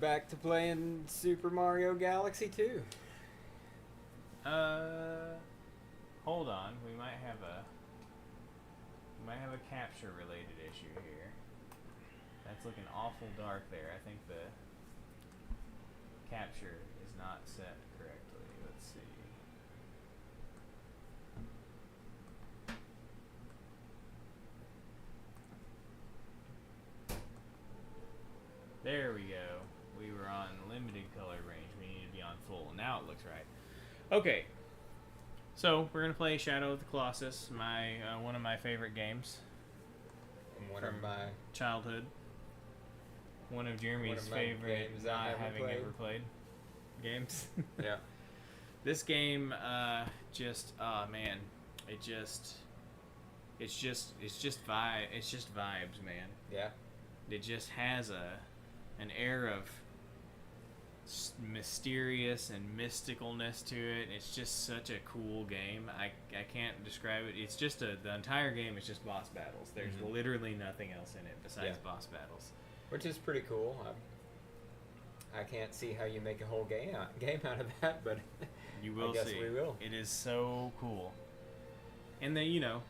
back to playing Super Mario Galaxy 2. Hold on. We might have a capture related issue here. That's looking awful dark there. I think the capture is not set correctly. Let's see. There we go. We were on limited color range. We need to be on full. Now it looks right. Okay. So we're gonna play Shadow of the Colossus, one of my favorite games And one of my childhood. One of Jeremy's favorite not having ever played games. Yeah. This game, man, it's just vibes, man. Yeah. It just has an air of mysterious and mysticalness to it. It's just such a cool game. I can't describe it. It's just the entire game is just boss battles. There's literally nothing else in it besides boss battles. Which is pretty cool. I can't see how you make a whole game out of that, but you will I guess see. We will. It is so cool. And then,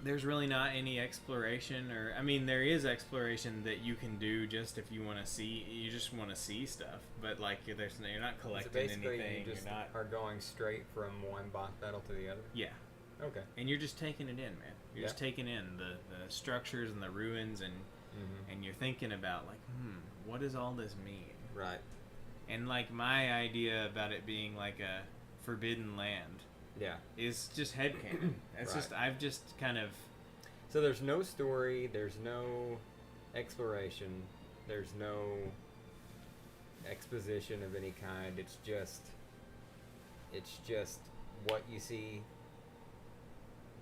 there's really not any exploration, there is exploration that you can do just if you want to see. You just want to see stuff, but you're not collecting anything. You just are going straight from one boss battle to the other. Yeah. Okay. And you're just taking it in, man. You're just taking in the structures and the ruins, and you're thinking about what does all this mean? Right. And my idea about it being like a forbidden land. Yeah. Is just headcanon. That's right. I've just kind of. So there's no story, there's no exploration, there's no exposition of any kind. It's just what you see.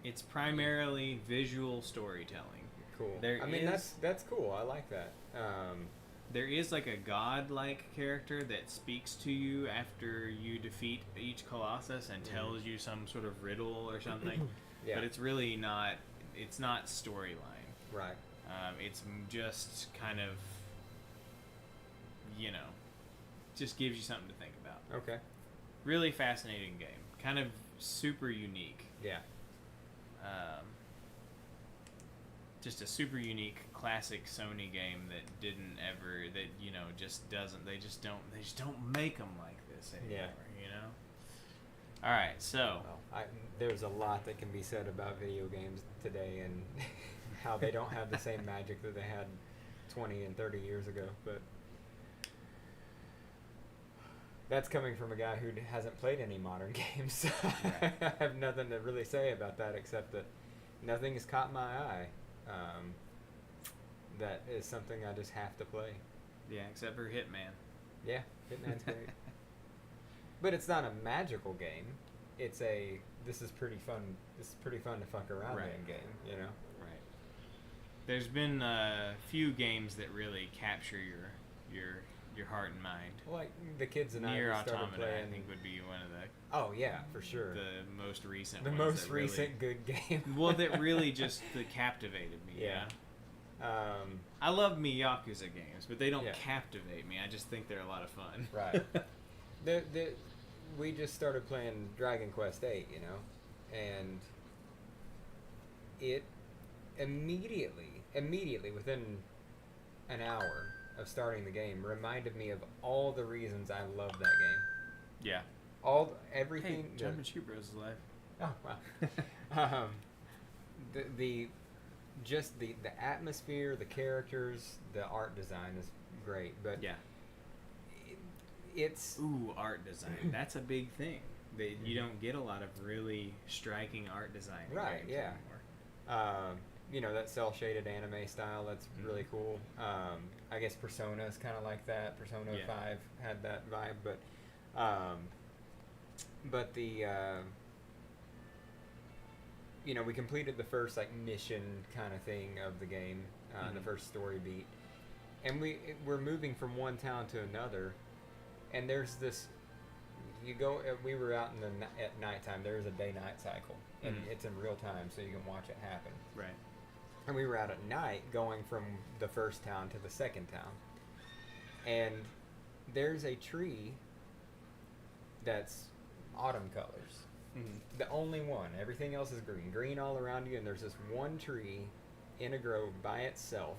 It's primarily visual storytelling. Cool. That's cool. I like that. There is a god-like character that speaks to you after you defeat each Colossus and tells you some sort of riddle or something. Yeah. But it's really not. It's not storyline. Right. It's just kind of, just gives you something to think about. Okay. Really fascinating game. Kind of super unique. Yeah. Just a super unique classic Sony game just doesn't. They just don't make them like this anymore. Yeah. All right, so there's a lot that can be said about video games today and how they don't have the same magic that they had 20 and 30 years ago, but that's coming from a guy who hasn't played any modern games. Right. I have nothing to really say about that except that nothing has caught my eye. That is something I just have to play. Yeah, except for Hitman. Yeah, Hitman's great. But it's not a magical game. It's this is pretty fun. This is pretty fun to fuck around in game, Right. There's been a few games that really capture your heart and mind. Like the kids and Nier I started Automata, playing. I think would be one of the. Oh yeah, for sure. The most recent. The ones most that recent really, good game. well, that really just captivated me. Yeah. I love me Yakuza games, but they don't Yeah. captivate me. I just think they're a lot of fun. Right. We just started playing Dragon Quest VIII, and it immediately within an hour of starting the game reminded me of all the reasons I love that game. Yeah. Everything. Hey, Jumpin' Shoe Bros is alive. Oh wow. the atmosphere, the characters, the art design is great, but yeah. It's art design. That's a big thing. You don't get a lot of really striking art design in right, games yeah. anymore. That cel-shaded anime style, that's really cool. I guess Persona is kind of like that. Persona 5 had that vibe, but the we completed the first mission kind of thing of the game, the first story beat, and we're moving from one town to another. And there's this, we were out at nighttime. There's a day-night cycle, and it's in real time, so you can watch it happen. Right. and we were out at night going from the first town to the second town, and there's a tree that's autumn colors. Mm-hmm. The only one. Everything else is green. Green all around you, and there's this one tree in a grove by itself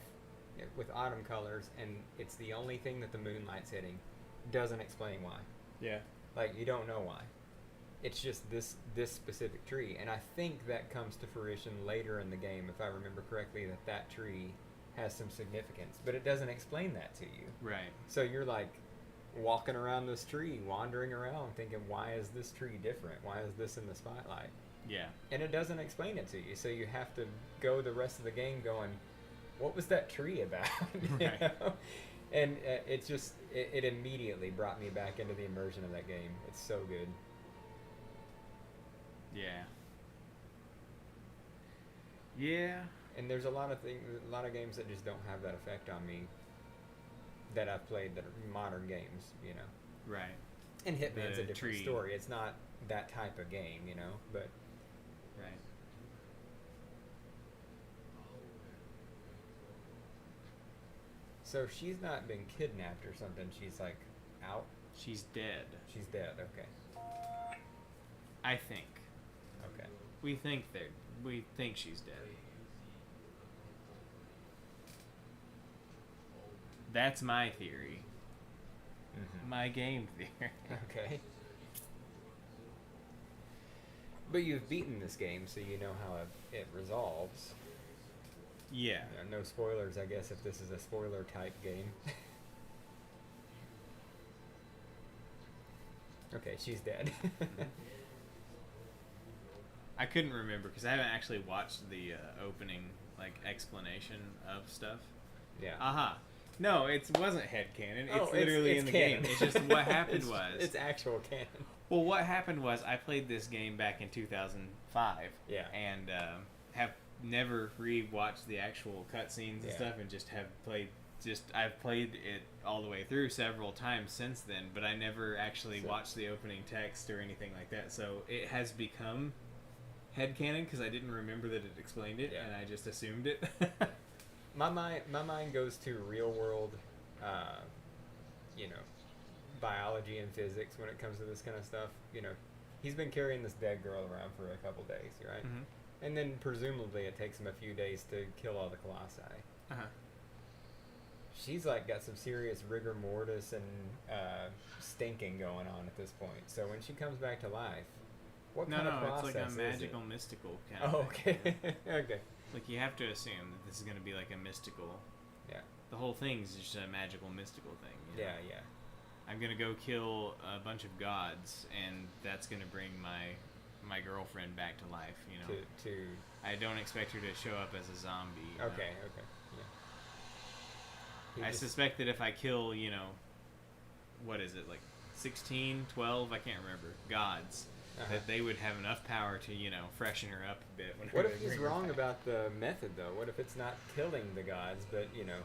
with autumn colors, and it's the only thing that the moonlight's hitting. Doesn't explain why. Yeah. Like, you don't know why. It's just this specific tree, and I think that comes to fruition later in the game, if I remember correctly, that tree has some significance, but it doesn't explain that to you. Right. So you're like walking around this tree, wandering around, thinking, why is this tree different? Why is this in the spotlight? Yeah. And it doesn't explain it to you, so you have to go the rest of the game going, what was that tree about? You Right. know? And it immediately brought me back into the immersion of that game. It's so good. Yeah. Yeah. And there's a lot of games that just don't have that effect on me that I've played that are modern games, you know. Right. And Hitman's The a different tree. story. It's not that type of game, you know, but Right. so she's not been kidnapped or something. She's like out. She's dead. She's dead. Okay. I think. Okay. We think she's dead. That's my theory. Mm-hmm. My game theory. Okay. But you've beaten this game, so you know how it resolves. Yeah. No spoilers, I guess, if this is a spoiler type game. Okay, she's dead. I couldn't remember because I haven't actually watched the opening explanation of stuff. Yeah. Aha. No, it wasn't headcanon. Oh, It's literally it's in the canon. game. It's just what happened was. It's actual canon. Well, what happened was I played this game back in 2005. Yeah. And have never re-watched the actual cutscenes and Yeah. stuff, and just have played. I've played it all the way through several times since then, but I never actually watched the opening text or anything like that. So it has become headcanon because I didn't remember that it explained it, Yeah. and I just assumed it. My mind goes to real world, you know, biology and physics when it comes to this kind of stuff. You know, he's been carrying this dead girl around for a couple days, right? Mm-hmm. And then presumably it takes him a few days to kill all the colossi. Uh-huh. She's like got some serious rigor mortis and stinking going on at this point. So when she comes back to life, what kind of process it's like a is magical, it? mystical kind of Oh, thing. okay. Okay. Like, you have to assume that this is going to be like a mystical. Yeah. The whole thing's just a magical, mystical thing. You know? Yeah, yeah. I'm going to go kill a bunch of gods, and that's going to bring my girlfriend back to life, you know? To I don't expect her to show up as a zombie. You know? okay, okay. Yeah. I suspect that if I kill, you know, what is it, like 16, 12, I can't remember, gods, that they would have enough power to, you know, freshen her up a bit. What if he's wrong about the method, though? What if it's not killing the gods, but, you know,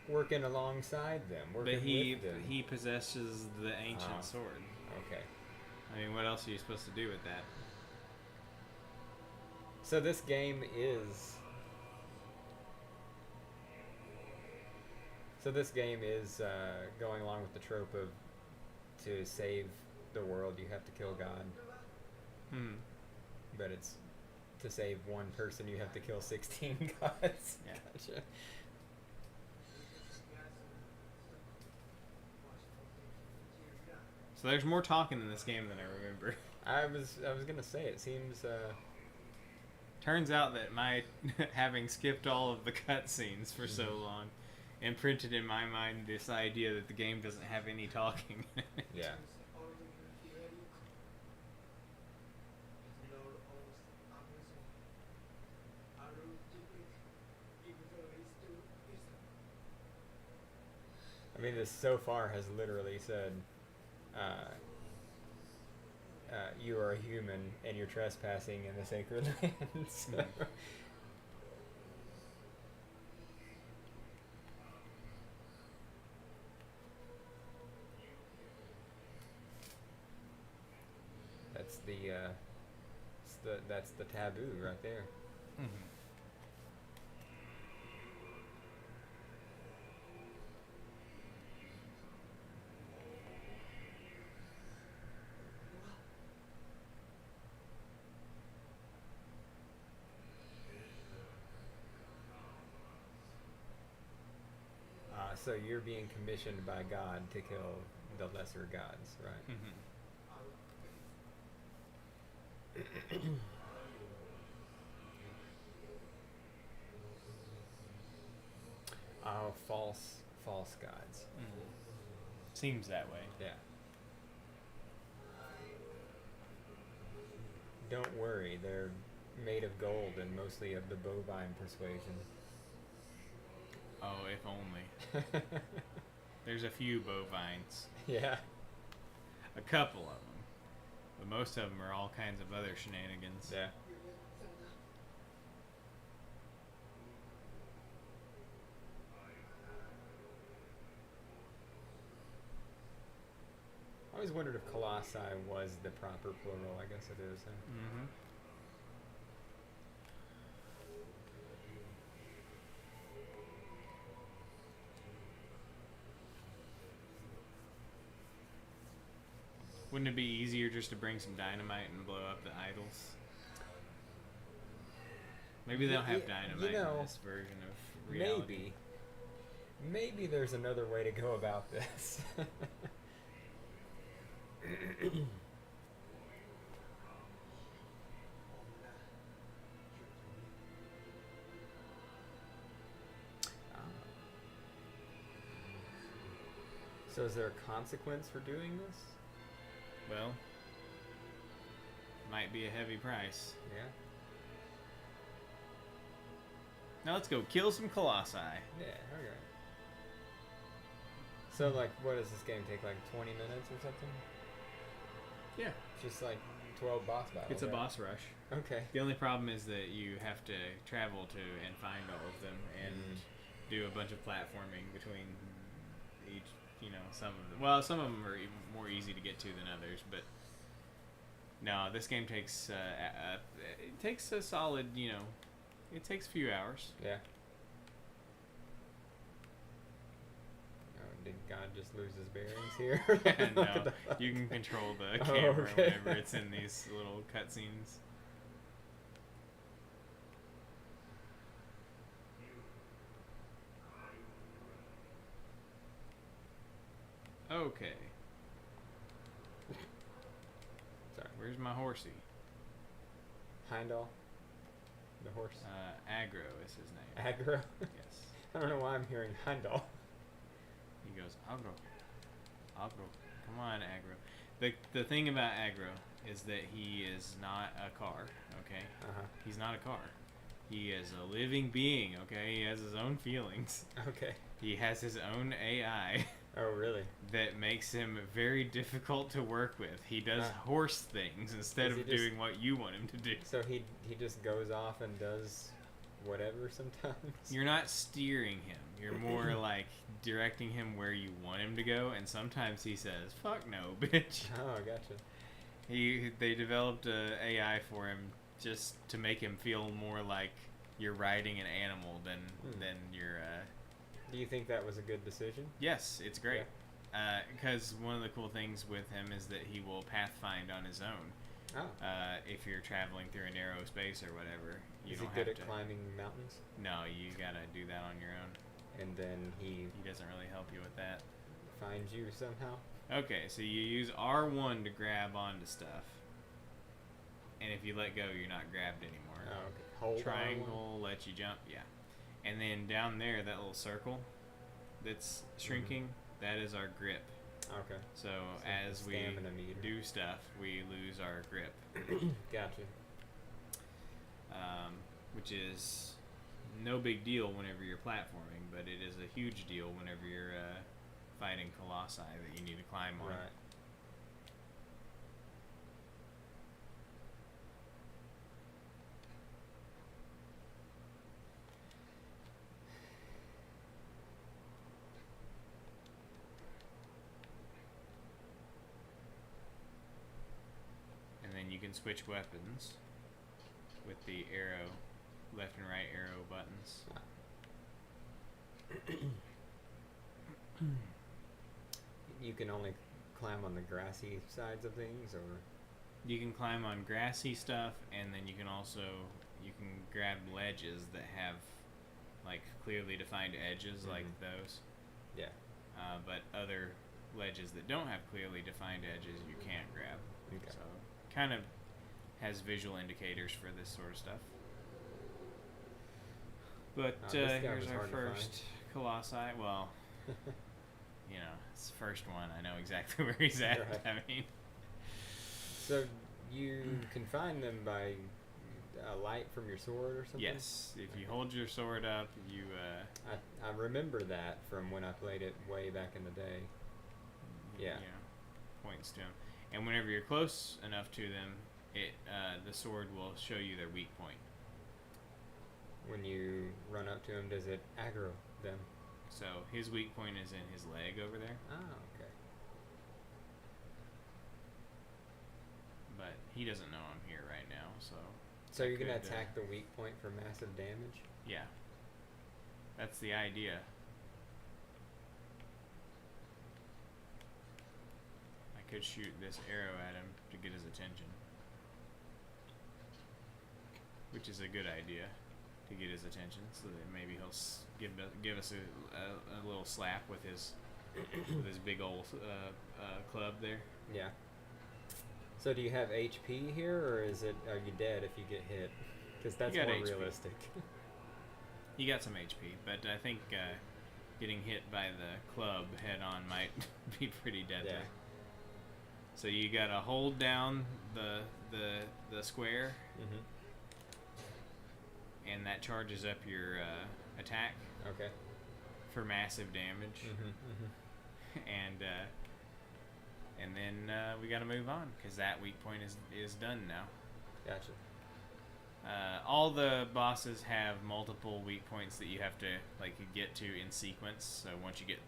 working alongside them, working But with them? he possesses the ancient sword. Okay. I mean, what else are you supposed to do with that? So this game is... going along with the trope of to save the world, you have to kill God. Hmm. But it's to save one person, you have to kill 16 gods. Yeah. Gotcha. So there's more talking in this game than I remember. I was gonna say, it seems Turns out that my having skipped all of the cutscenes for so long imprinted in my mind this idea that the game doesn't have any talking. yeah. I mean, this so far has literally said, you are a human and you're trespassing in the sacred land. So. That's the taboo right there. Mm-hmm. So you're being commissioned by God to kill the lesser gods, right? Mm-hmm. Oh, false gods. Mm-hmm. Seems that way. Yeah. Don't worry, they're made of gold and mostly of the bovine persuasion. Oh, if only. There's a few bovines. Yeah. A couple of them. But most of them are all kinds of other shenanigans. Yeah. I always wondered if Colossi was the proper plural. I guess it is. Huh? Mm-hmm. Wouldn't it be easier just to bring some dynamite and blow up the idols? Maybe they don't have dynamite in this version of reality. Maybe there's another way to go about this. So is there a consequence for doing this? Well, might be a heavy price. Yeah. Now let's go kill some colossi. Yeah, okay. So, like, what does this game take, like 20 minutes or something? Yeah. Just like 12 boss battles. It's a right? boss rush. Okay. The only problem is that you have to travel to and find all of them and do a bunch of platforming between each, some of them. Well, some of them are even more easy to get to than others, but no, this game takes, it takes a solid, it takes a few hours. Yeah. Did God just lose his bearings here? No, you can control the camera whenever it's in these little cutscenes. Okay. Sorry. Where's my horsey? Heimdall? The horse? Aggro is his name. Aggro? Yes. I don't know why I'm hearing Heimdall. He goes, Aggro. Aggro. Come on, Aggro. The thing about Aggro is that he is not a car, okay? Uh-huh. He's not a car. He is a living being, okay? He has his own feelings. Okay. He has his own AI. Oh, really? That makes him very difficult to work with. He does horse things instead of doing what you want him to do. So he just goes off and does whatever sometimes? You're not steering him. You're more like directing him where you want him to go, and sometimes he says, "Fuck no, bitch." Oh, gotcha. They developed a AI for him just to make him feel more like you're riding an animal than you're. Do you think that was a good decision? Yes, it's great. Because one of the cool things with him is that he will pathfind on his own. Oh. If you're traveling through a narrow space or whatever, is he good at climbing mountains? No, you gotta do that on your own. And then he doesn't really help you with that. Finds you somehow? Okay, so you use R1 to grab onto stuff. And if you let go, you're not grabbed anymore. Oh, okay. Hold Triangle lets you jump, yeah. And then down there, that little circle that's shrinking, that is our grip. Okay. So as we do stuff, we lose our grip. Gotcha. Which is no big deal whenever you're platforming, but it is a huge deal whenever you're fighting colossi that you need to climb on. Right. You can switch weapons with the arrow, left and right arrow buttons. You can only climb on the grassy sides of things, or you can climb on grassy stuff, and then you can grab ledges that have like clearly defined edges, like those, Yeah. But other ledges that don't have clearly defined edges, you can't grab. Okay. So, kind of has visual indicators for this sort of stuff. But This guy here's was our hard to find. first Colossi. Well, it's the first one. I know exactly where he's at. Right. I mean, So you can find them by light from your sword or something? yes. If you hold your sword up, you. I remember that from when I played it way back in the day. Yeah. Points to them, and whenever you're close enough to them, the sword will show you their weak point. When you run up to him, does it aggro them? So his weak point is in his leg over there, Oh, okay. but he doesn't know I'm here right now. So you're gonna could, attack the weak point for massive damage? Yeah, that's the idea. I could shoot this arrow at him to get his attention, which is a good idea to get his attention, so that maybe he'll give us a little slap with his big old club there. Yeah. So do you have HP here, or are you dead if you get hit? Because that's You got more HP. realistic. You got some HP, but I think getting hit by the club head on might be pretty deadly. Yeah. So you gotta hold down the square, Mm-hmm. and that charges up your attack Okay. for massive damage. Mm-hmm. Mm-hmm. And then we gotta move on because that weak point is done now. Gotcha. All the bosses have multiple weak points that you have to get to in sequence. So once you get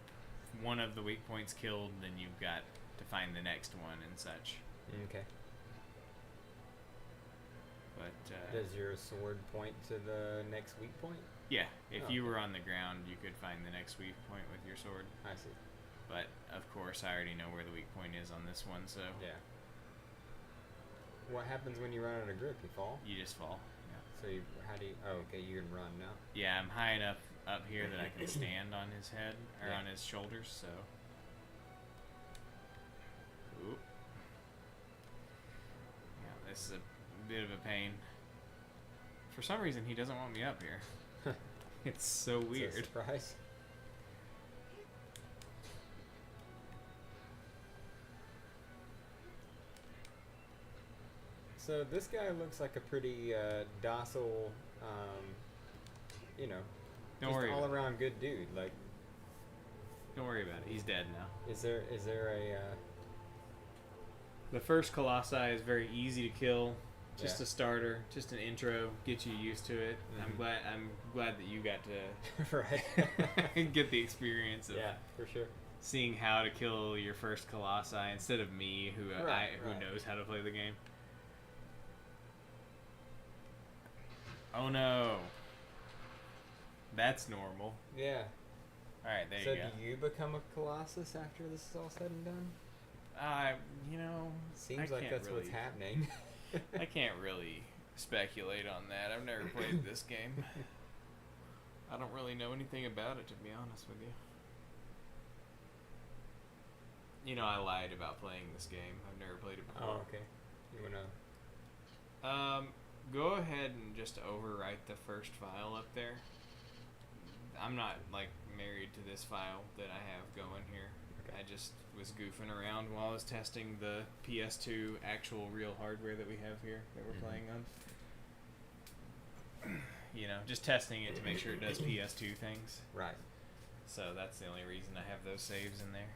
one of the weak points killed, then you've got to find the next one and such. Okay. But Does your sword point to the next weak point? yeah, if Oh, you okay. were on the ground, you could find the next weak point with your sword. I see. But of course, I already know where the weak point is on this one, so Yeah. What happens when you run out of grip? You fall? you just fall. So how do you... Oh, okay, you can run now. Yeah, I'm high enough up here that I can stand on his head or Yeah. on his shoulders. So. Oop. Yeah, this is a bit of a pain. For some reason, he doesn't want me up here. It's so It's a weird. surprise. So this guy looks like a pretty docile, you know, Don't just worry. all About it. around good dude. Like, Don't worry about it. He's dead now. is there a The first Colossi is very easy to kill. Just Yeah. a starter, just an intro, get you used to it. I'm Mhm. glad that you got to right? get the experience of Yeah, for sure. seeing how to kill your first Colossi instead of me, who Right. knows how to play the game. Oh no, that's normal. Yeah. All right, there So you go. do you become a Colossus after this is all said and done? Seems I like can't that's what's really- happening. I can't really speculate on that. I've never played this game. I don't really know anything about it, to be honest with you. I lied about playing this game. I've never played it before. Oh, okay. You wanna? Go ahead and just overwrite the first file up there. I'm not married to this file that I have going here. Okay. I just was goofing around while I was testing the PS2 actual real hardware that we have here that we're Mhm. playing on. Just testing it to make sure it does PS2 things. Right. So that's the only reason I have those saves in there.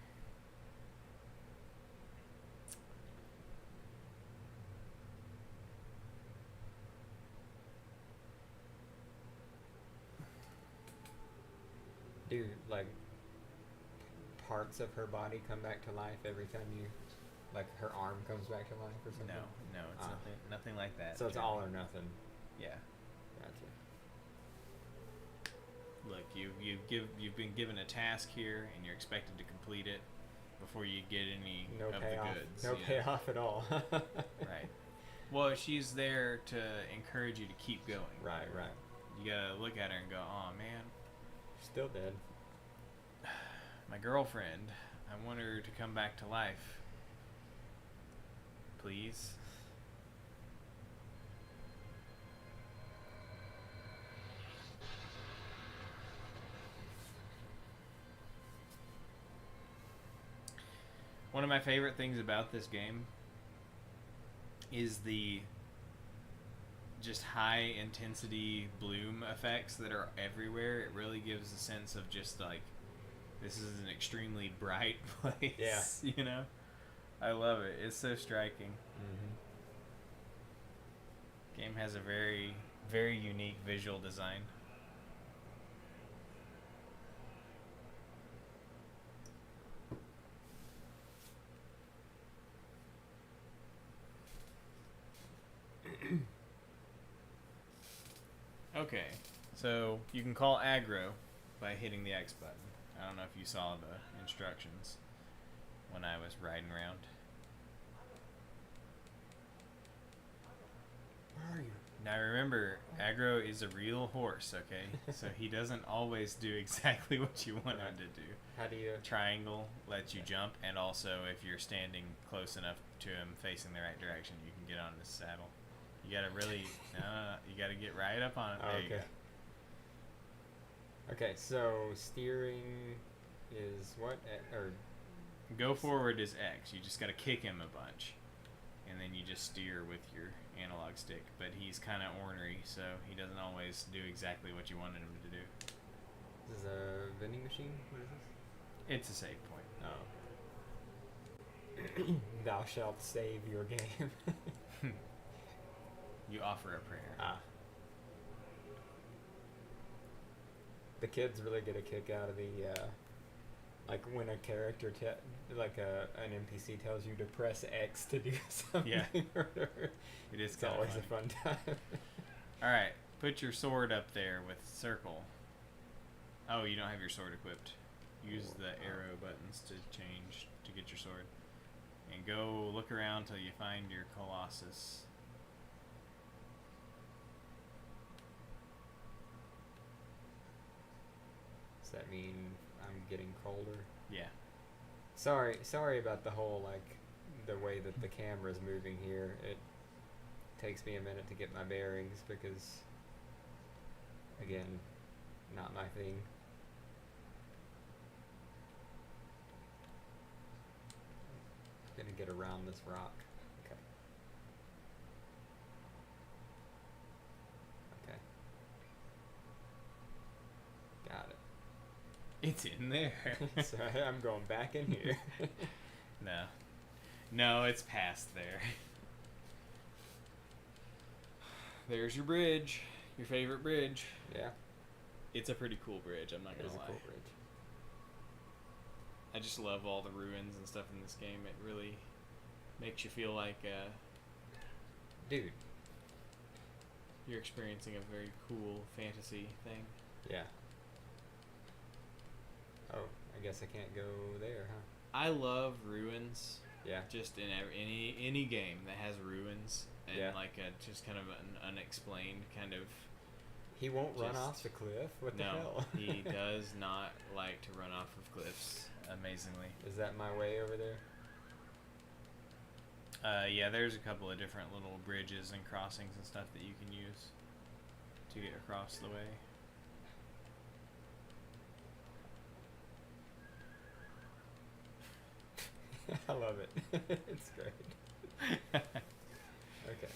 Do parts of her body come back to life every time you, her arm comes back to life or something? No, it's Ah. nothing like that. So it's Jeremy. all or nothing. Yeah. Gotcha. Look, you've been given a task here, and you're expected to complete it before you get any No of payoff. the goods. No payoff at all. Right. Well, she's there to encourage you to keep going. Right. You gotta look at her and go, "Oh man, Still dead. My girlfriend. I want her to come back to life. Please. One of my favorite things about this game is the just high intensity bloom effects that are everywhere. It really gives a sense of just like this is an extremely bright place. Yeah. You know? I love it. It's so striking. Game has a very, very unique visual design. Okay, so you can call aggro by hitting the X button. I don't know if you saw the instructions when I was riding around. Where are you? Now remember, aggro is a real horse, okay? So he doesn't always do exactly what you want him to do. How do you... Triangle lets you jump, and also if you're standing close enough to him facing the right direction, you can get on his saddle. You gotta really, you gotta get right up on it. There you go. Okay, so steering is what? Or go forward is X. You just gotta kick him a bunch, and then you just steer with your analog stick. But he's kind of ornery, so he doesn't always do exactly what you wanted him to do. This is a vending machine? What is this? It's a save point. Oh. Thou shalt save your game. You offer a prayer. The kids really get a kick out of the, like when a character, an NPC tells you to press X to do something. Yeah. Or whatever. It is It's always a fun time. Alright, put your sword up there with circle. Oh, you don't have your sword equipped. Use the arrow buttons to change, to get your sword. And go look around till you find your Colossus. Does that mean I'm getting colder? Yeah. Sorry about the whole, like, the way that the camera's moving here. It takes me a minute to get my bearings because, again, not my thing. I'm gonna get around this rock. Okay. Okay. Got it. It's in there. So I'm going back in here. No. No, it's past there. There's your bridge. Your favorite bridge. Yeah. It's a pretty cool bridge, I'm not It gonna is a lie. cool bridge. I just love all the ruins and stuff in this game. It really makes you feel like Dude. you're experiencing a very cool fantasy thing. Yeah. Oh, I guess I can't go there, huh? I love ruins. Yeah. Just in any game that has ruins and Yeah. like a just kind of an unexplained kind of. He won't run Just- off the cliff? What the No, hell? he does not like to run off of cliffs. Amazingly. Is that my way over there? Yeah, there's a couple of different little bridges and crossings and stuff that you can use to get across the way. I love it. It's great. Okay.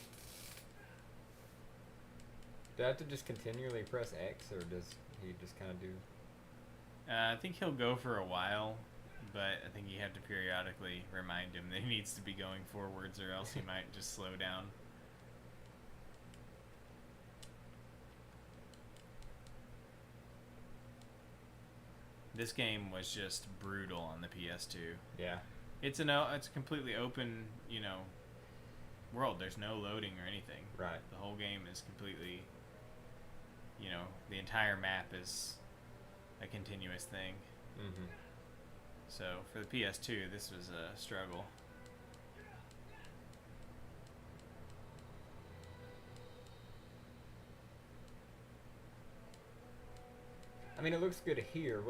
Do I have to just continually press X, or does he just kind of do... I think he'll go for a while, but I think you have to periodically remind him that he needs to be going forwards or else he might just slow down. This game was just brutal on the PS2. Yeah. It's a completely open, world. There's no loading or anything. Right. The whole game is completely, the entire map is a continuous thing. Mm-hmm. So for the PS2, this was a struggle. I mean, it looks good here.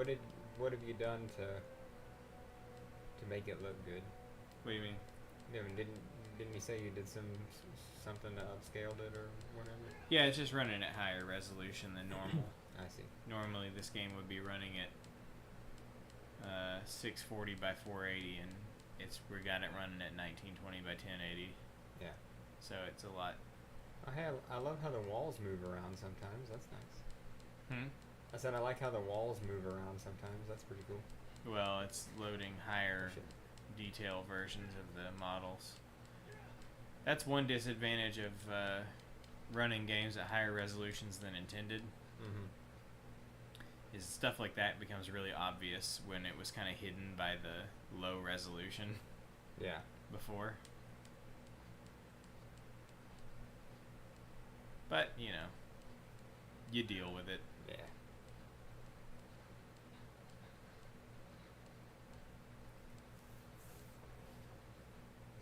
what have you done to make it look good? What do you mean? I mean, didn't you say you did something to upscaled it or whatever? Yeah, it's just running at higher resolution than normal. I see. Normally, this game would be running at 640 by 480, and we got it running at 1920 by 1080. Yeah. So it's a lot. I love how the walls move around sometimes. That's nice. I said I like how the walls move around sometimes. That's pretty cool. Well, it's loading higher detail versions of the models. That's one disadvantage of running games at higher resolutions than intended. Is stuff like that becomes really obvious when it was kind of hidden by the low resolution. Yeah. Before. But, you know, you deal with it. Yeah.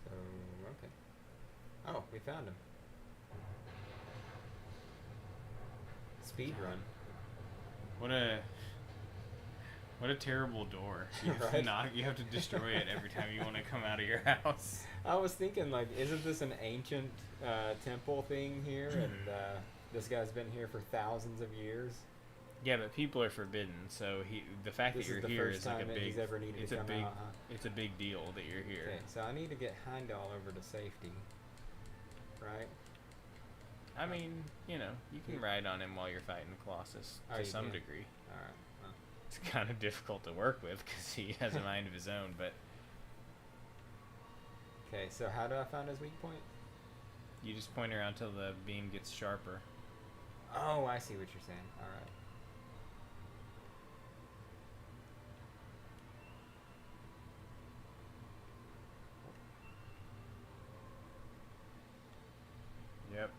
So, okay. Oh, we found him. Speed run. What a terrible door. You have, Right? you have to destroy it every time you want to come out of your house. I was thinking, like, isn't this an ancient temple thing here? And this guy's been here for thousands of years. Yeah, but people are forbidden, so the fact This that you're is the here first is like time a that big. he's ever needed to come out, huh? It's a big deal that you're here. Okay, so I need to get Heimdall over to safety, right? I mean, you know, you can ride on him while you're fighting Colossus to some degree. All right. Well. It's kind of difficult to work with because he has a mind of his own, but Okay, so how do I find his weak point? you just point around till the beam gets sharper. Oh, I see what you're saying. All right. Yep.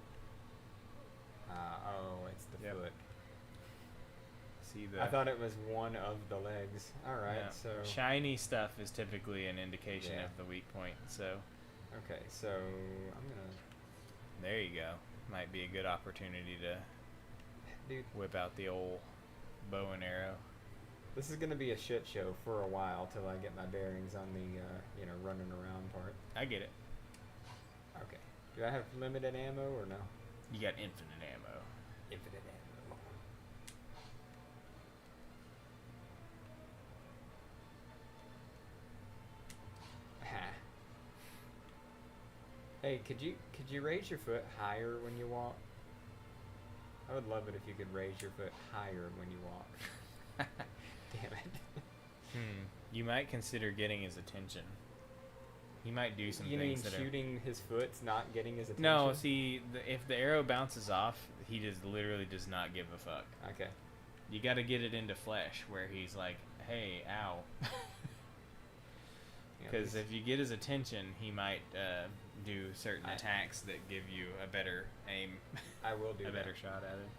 Oh, it's the foot. See the. I thought it was one of the legs. All right, Yeah. so Shiny stuff is typically an indication Yeah. of the weak point. So okay, so I'm gonna there you go. Might be a good opportunity to dude. whip out the old bow and arrow. This is gonna be a shit show for a while till I get my bearings on the running around part. I get it. Okay. Do I have limited ammo or no? You got infinite ammo. Infinite ammo. Ha. Hey, could you raise your foot higher when you walk? I would love it if you could raise your foot higher when you walk. Damn it. You might consider getting his attention. He might do some You things mean that shooting his foot's not getting his attention? No, see, if the arrow bounces off, he just literally does not give a fuck. Okay. You got to get it into flesh where he's like, "Hey, ow." Because if you get his attention, he might do certain attacks that give you a better aim. I will do a better shot at it.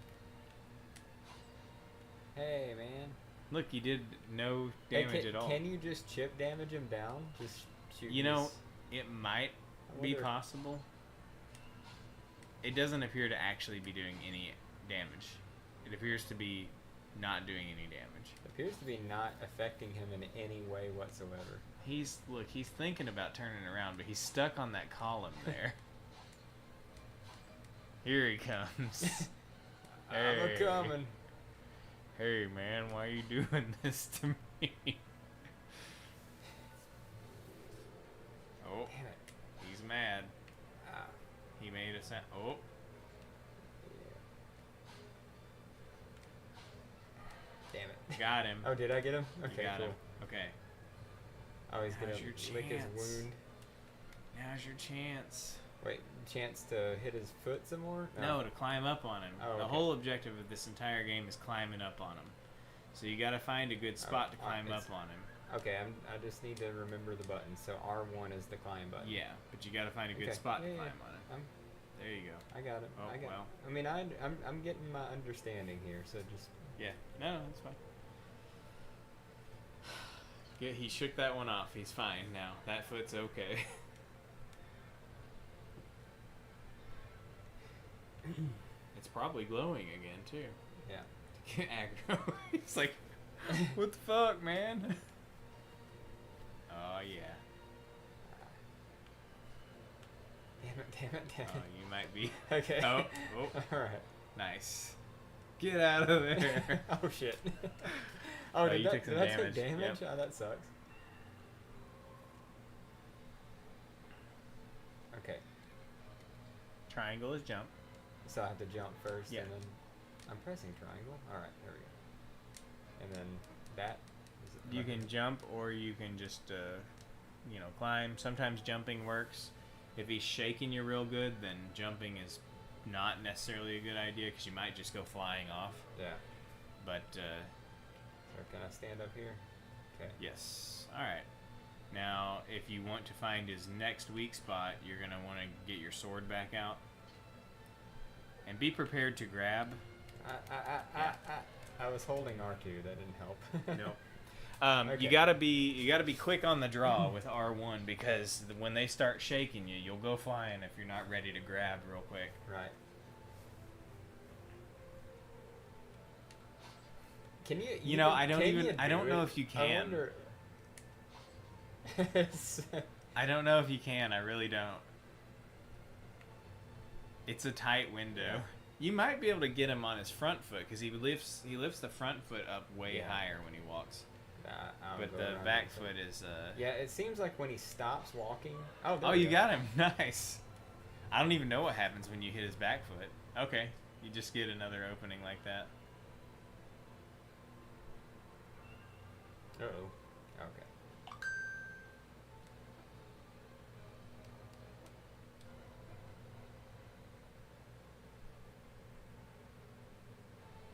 Hey, man. Look, you did no damage at all. Can you just chip damage him down? Just shoot. You know, it might be possible. It doesn't appear to actually be doing any damage. It appears to be not doing any damage. It appears to be not affecting him in any way whatsoever. He's thinking about turning around, but he's stuck on that column there. Here he comes. I'm a coming. Hey man, why are you doing this to me? Oh, Damn it. he's mad. Ah. He made a sound. Oh. Yeah. Damn it. Got him. Oh, did I get him? You Okay, got cool. him. Okay. Oh, he's Now's gonna your lick his chance. wound. Now's your chance. Wait, chance to hit his foot some more? No, to climb up on him. Oh, The okay. whole objective of this entire game is climbing up on him. So you gotta find a good spot to climb up on him. Okay, I just need to remember the buttons. So R1 is the climb button. Yeah, but you gotta find a good Okay. spot to Yeah, climb on it. There you go. I got it. Oh, I got well. it. I mean, I'm getting my understanding here, so just... Yeah. No, it's fine. Yeah, he shook that one off. He's fine now. That foot's okay. It's probably glowing again too. Yeah. Get aggro. It's like, What the fuck, man? Oh, yeah. Damn it. Oh, you might be. Okay. Oh. Alright. Nice. Get out of there. Oh, shit. Oh, you took some did I damage. take damage? Yep. Oh, that sucks. Okay. Triangle is jump. So I have to jump first, Yeah. and then I'm pressing triangle. Alright, there we go. And then that. Is it You can jump, or you can just, climb. Sometimes jumping works. If he's shaking you real good, then jumping is not necessarily a good idea because you might just go flying off. Yeah. But, So can I stand up here? Okay. yes. Alright. Now, if you want to find his next weak spot, you're going to want to get your sword back out. And be prepared to grab. I was holding R2. That didn't help. Nope. Okay. You gotta be quick on the draw with R1 because when they start shaking you, you'll go flying if you're not ready to grab real quick. Right. Can you? You know, I don't know if you can. I wonder. I don't know if you can. I really don't. It's a tight window. Yeah. You might be able to get him on his front foot because he lifts the front foot up way Yeah. higher when he walks. I'll But go the around back that foot is. Yeah, it seems like when he stops walking. Oh, there Oh, we you go. got him. Nice. I don't even know what happens when you hit his back foot. Okay, you just get another opening like that. Uh-oh. Okay.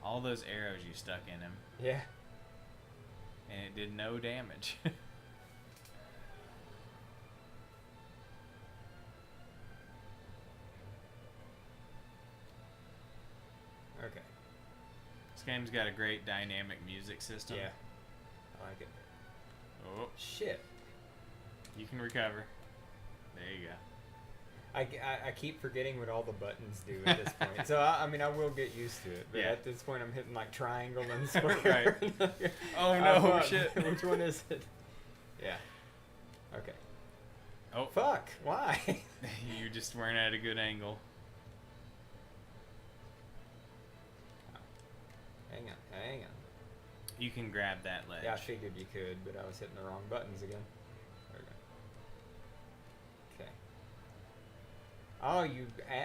All those arrows you stuck in him, Yeah. and it did no damage. Okay. This game's got a great dynamic music system. Yeah. I like it. Oh, Shit. you can recover. There you go. I keep forgetting what all the buttons do at this point. So, I mean, I will get used to it. But Yeah. at this point, I'm hitting, like, triangle and square. Right. Oh, no, fuck. shit. Which one is it? Yeah. Okay. Oh, Fuck. Why? you just weren't at a good angle. Hang on. You can grab that ledge. Yeah, I figured you could, but I was hitting the wrong buttons again. There we go. Okay. Oh,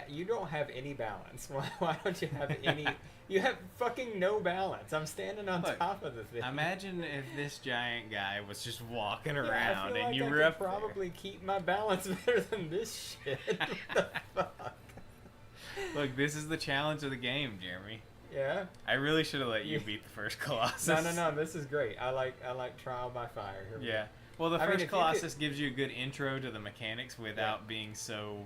you don't have any balance. Why don't you have any? You have fucking no balance. I'm standing on Look, top of the thing. Imagine if this giant guy was just walking Yeah, I around feel and like you I were could up probably keep my balance better than this shit. What the fuck? there. Look, this is the challenge of the game, Jeremy. Yeah. I really should have let you Yeah. beat the first Colossus. No. This is great. I like trial by fire. Here we go. Yeah. Well, the I mean, first if you Colossus gives you a good intro to the mechanics without being so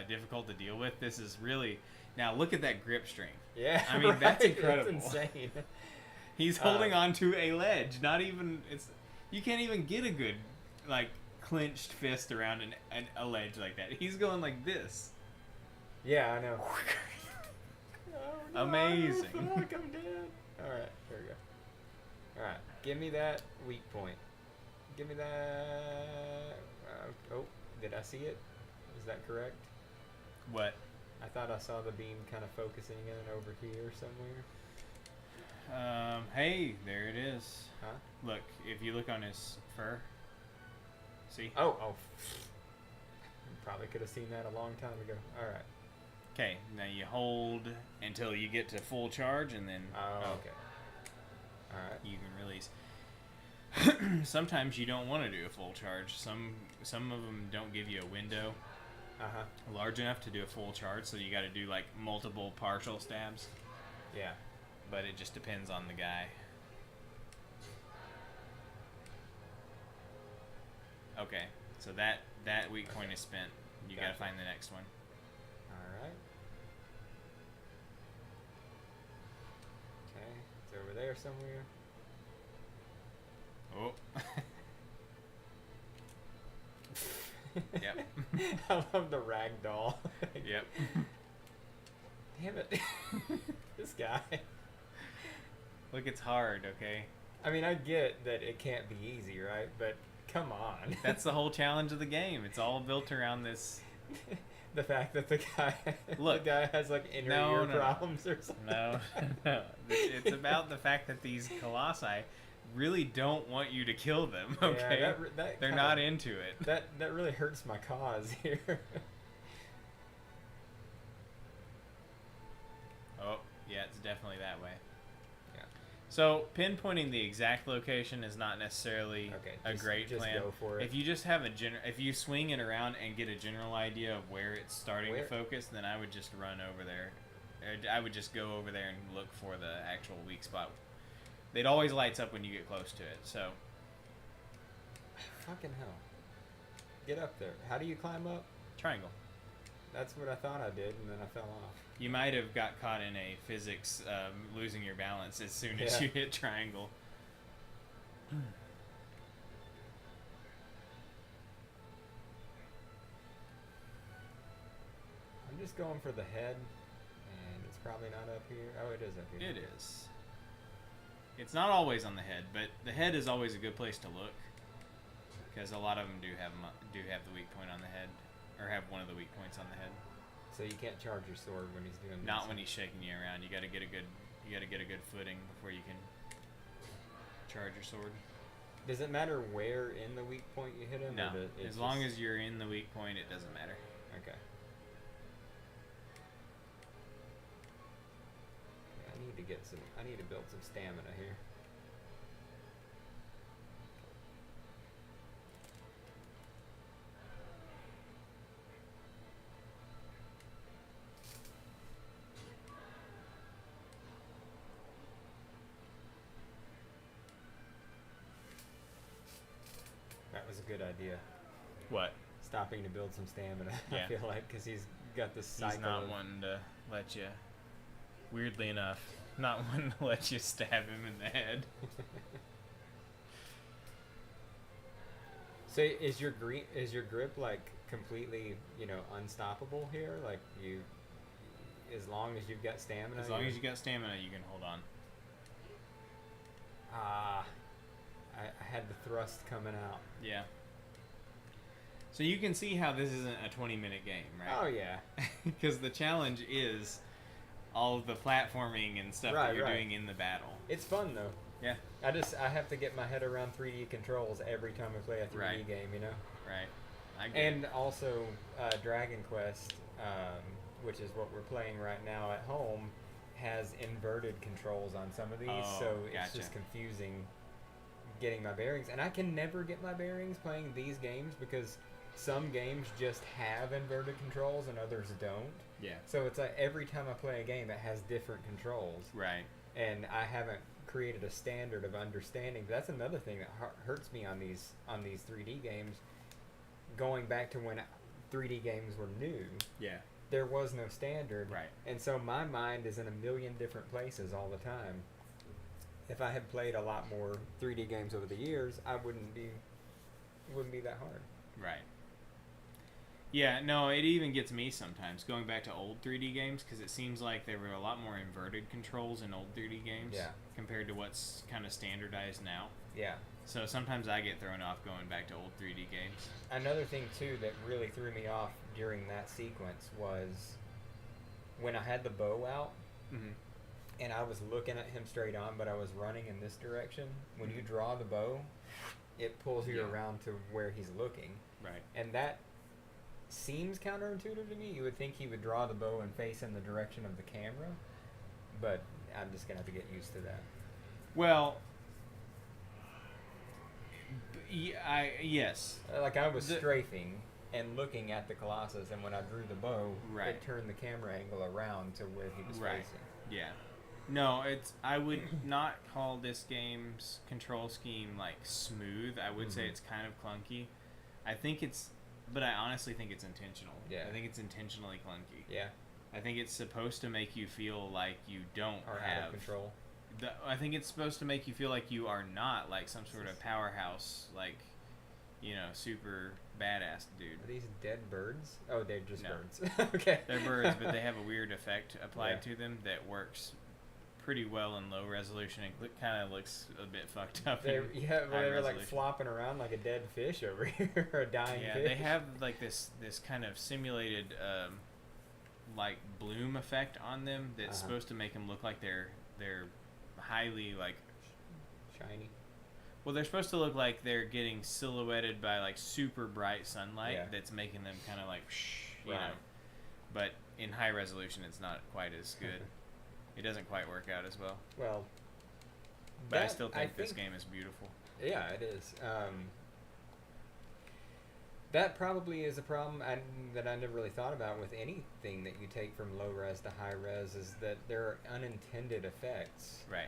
difficult to deal with. This is really... Now, look at that grip string. Yeah. I mean, that's right. incredible. That's insane. He's holding on to a ledge. Not even... You can't even get a good, like, clenched fist around a ledge like that. He's going like this. Yeah, I know. Oh, Amazing. Fuck, I'm dead. Alright, here we go. Alright, give me that weak point. Give me that... oh, did I see it? Is that correct? What? I thought I saw the beam kind of focusing in over here somewhere. Hey, there it is. Huh? Look, if you look on his fur, see? Oh. Probably could have seen that a long time ago. Alright. Okay, now you hold until you get to full charge, and then Oh, okay. Alright. you can release. Sometimes you don't want to do a full charge. Some of them don't give you a window Uh-huh. large enough to do a full charge, so you got to do like multiple partial stabs. Yeah. But it just depends on the guy. Okay, so that weak point is spent. You gotta Gotcha. find the next one. Alright. Okay, it's over there somewhere. Oh. Yep. I love the rag doll. Yep. Damn it. This guy. Look, it's hard, okay? I mean, I get that it can't be easy, right? But come on. That's the whole challenge of the game. It's all built around this. The fact that the Look, guy has like inner ear problems or something. No, no. It's about the fact that these colossi really don't want you to kill them. Okay, Yeah, they're not into it. That really hurts my cause here. Oh, yeah, it's definitely that way. Yeah. So pinpointing the exact location is not necessarily a great plan. Go for it. If you just have if you swing it around and get a general idea of where it's starting to focus, then I would just run over there. I would just go over there and look for the actual weak spot. It always lights up when you get close to it. So. Fucking hell. Get up there. How do you climb up? Triangle. That's what I thought I did, and then I fell off. You might have got caught in a physics losing your balance as soon as you hit triangle. I'm just going for the head, and it's probably not up here. Oh, it is up here. It is. It's not always on the head, but the head is always a good place to look, because a lot of them do have the weak point on the head, or have one of the weak points on the head. So you can't charge your sword when he's doing this. Not when he's shaking you around. You got to get a good footing before you can charge your sword. Does it matter where in the weak point you hit him? No. As long as you're in the weak point, it doesn't matter. Okay. I need to build some stamina here. That was a good idea. What? Stopping to build some stamina. Yeah. I feel like because he's got this cycle. He's not wanting to let you. Weirdly enough, not wanting to let you stab him in the head. So is your grip like completely, unstoppable here? Like as long as you've got stamina. As long as you got stamina, you can hold on. I had the thrust coming out. Yeah. So you can see how this isn't a 20-minute game, right? Oh yeah. Because the challenge is all of the platforming and stuff that you're doing in the battle. It's fun though. Yeah. I have to get my head around 3D controls every time I play a 3D game, Right. And also Dragon Quest, which is what we're playing right now at home, has inverted controls on some of these, so it's just confusing getting my bearings. And I can never get my bearings playing these games because some games just have inverted controls and others don't. Yeah. So it's like every time I play a game, it has different controls. Right. And I haven't created a standard of understanding. That's another thing that hurts me on these 3D games. Going back to when 3D games were new. Yeah. There was no standard. Right. And so my mind is in a million different places all the time. If I had played a lot more 3D games over the years, it wouldn't be that hard. Right. Yeah, no, it even gets me sometimes, going back to old 3D games, because it seems like there were a lot more inverted controls in old 3D games compared to what's kind of standardized now. Yeah. So sometimes I get thrown off going back to old 3D games. Another thing, too, that really threw me off during that sequence was when I had the bow out, and I was looking at him straight on, but I was running in this direction. When you draw the bow, it pulls you around to where he's looking. Right. And that seems counterintuitive to me. You would think he would draw the bow and face in the direction of the camera, but I'm just going to have to get used to that. Well, yes. Like I was strafing and looking at the Colossus, and when I drew the bow, it turned the camera angle around to where he was facing. Yeah. No, I would not call this game's control scheme like smooth. I would say it's kind of clunky. But I honestly think it's intentional. Yeah. I think it's intentionally clunky. Yeah. I think it's supposed to make you feel like you don't have out of control. I think it's supposed to make you feel like you are not like some sort of powerhouse, like, super badass dude. Are these dead birds? Oh, they're just birds. Okay. They're birds, but they have a weird effect applied to them that works pretty well in low resolution. It kind of looks a bit fucked up. They in yeah, well, high they were like resolution. flopping around like a dead fish over here, or a dying Yeah, fish. they have like this kind of simulated like bloom effect on them that's supposed to make them look like they're highly like shiny. well, they're supposed to look like they're getting silhouetted by like super bright sunlight Yeah. that's making them kind of like you Right. know. But in high resolution, it's not quite as good. It doesn't quite work out as well. Well, But I that- still think this game is beautiful. Yeah, it is. That probably is a problem that I never really thought about with anything that you take from low res to high res, is that there are unintended effects. Right.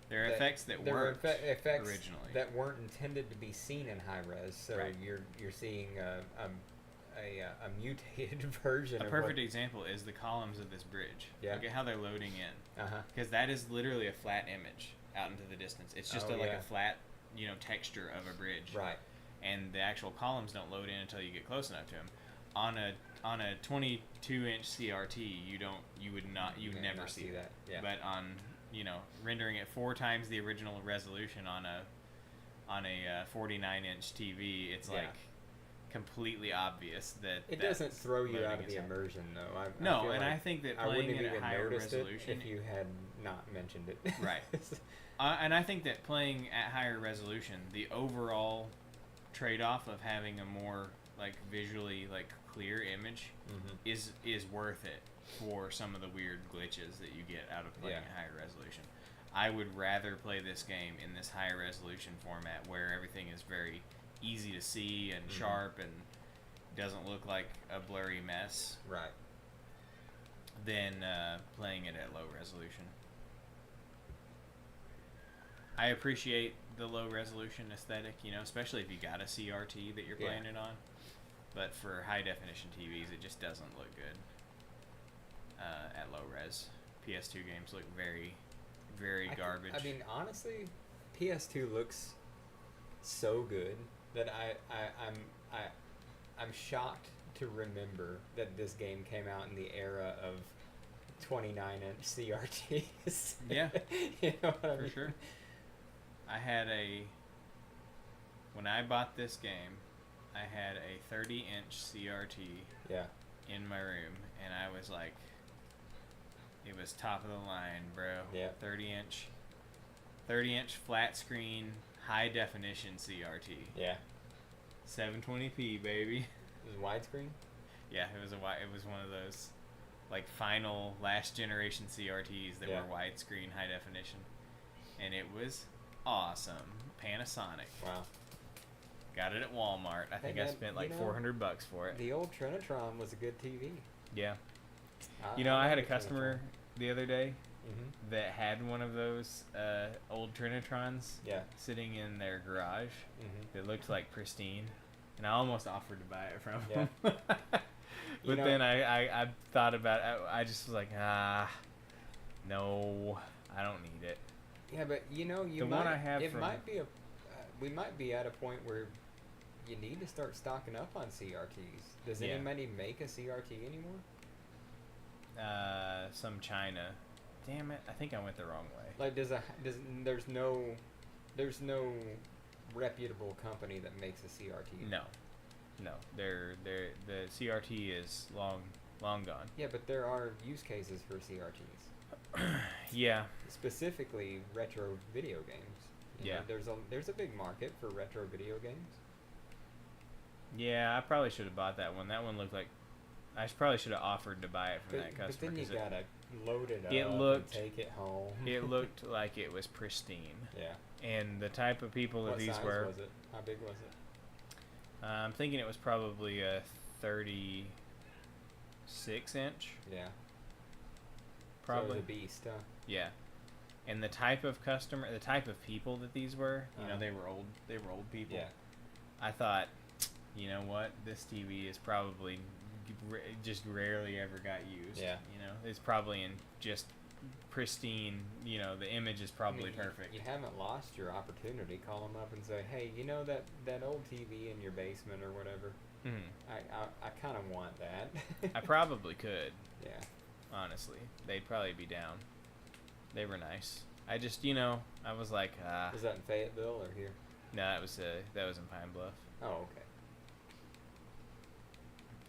There are effects that there were worked effects originally. that weren't intended to be seen in high res. So Right. you're seeing a mutated version. A of perfect what, example is the columns of this bridge. Yeah. Look at how they're loading in. Uh huh. Because that is literally a flat image out into the distance. It's just Oh, like yeah. a flat, texture of a bridge. Right. And the actual columns don't load in until you get close enough to them. On a 22-inch CRT, you would never not see that. Yeah. But on rendering it 4 times the original resolution on a 49-inch TV, it's Yeah. like completely obvious that It that doesn't throw you out loading of is the happening. immersion, though. No, feel and like I think that I wouldn't playing have it at even higher noticed resolution, it if you had not mentioned it. Right. And I think that playing at higher resolution, the overall trade-off of having a more like visually like clear image is worth it for some of the weird glitches that you get out of playing Yeah. at higher resolution. I would rather play this game in this higher resolution format where everything is very easy to see and sharp and doesn't look like a blurry mess Right. than playing it at low resolution. I appreciate the low resolution aesthetic, especially if you got a CRT that you're playing it on. But for high definition TVs, it just doesn't look good at low res. PS2 games look very, very garbage. I mean, honestly, PS2 looks so good that I'm shocked to remember that this game came out in the era of 29-inch CRTs. Yeah, you know what I for mean? sure. When I bought this game, I had a 30-inch CRT Yeah. in my room, and I was like, it was top of the line, bro. Yeah. 30-inch flat screen, high definition CRT. Yeah. 720p, baby. It was widescreen. Yeah, it was one of those like final last generation CRTs that Yeah. were widescreen, high definition, and it was awesome. Panasonic. Wow. Got it at Walmart. I think I man, spent like $400 for it. The old Trinitron was a good TV. Yeah. I I had a like the customer the other day Trinitron. that had one of those old Trinitrons Yeah. sitting in their garage Mhm. that looked like pristine, and I almost offered to buy it from Yeah. him. You But know- then I thought about it. I just was like, no, I don't need it. Yeah, but you The might, one I have it from- might be we might be at a point where you need to start stocking up on CRTs. Does Yeah. anybody make a CRT anymore? Some China. Damn it! I think I went the wrong way. Like, there's no reputable company that makes a CRT. No. The CRT is long gone. Yeah, but there are use cases for CRTs, Yeah. specifically retro video games. You Yeah. know, there's a big market for retro video games. Yeah, I probably should have bought that one. That one looked like I probably should have offered to buy it from that But customer. then you 'cause gotta load it up it looked- and take it home. it looked like it was pristine. Yeah. And the type of people that What these size were, was it? How big was it? I'm thinking it was probably a 36-inch. Yeah. Probably. So it was a beast, huh? Yeah. And the type of people that these were, they were old people. Yeah. I thought, you know what, this TV is probably just rarely ever got used. Yeah. It's probably in just pristine. The image is probably perfect. You haven't lost your opportunity. Call them up and say, hey, that old TV in your basement or whatever. I kind of want that. I probably could. Yeah. Honestly, they'd probably be down. They were nice. I just, I was like, Was that in Fayetteville or here? no, that was in Pine Bluff. Oh, okay.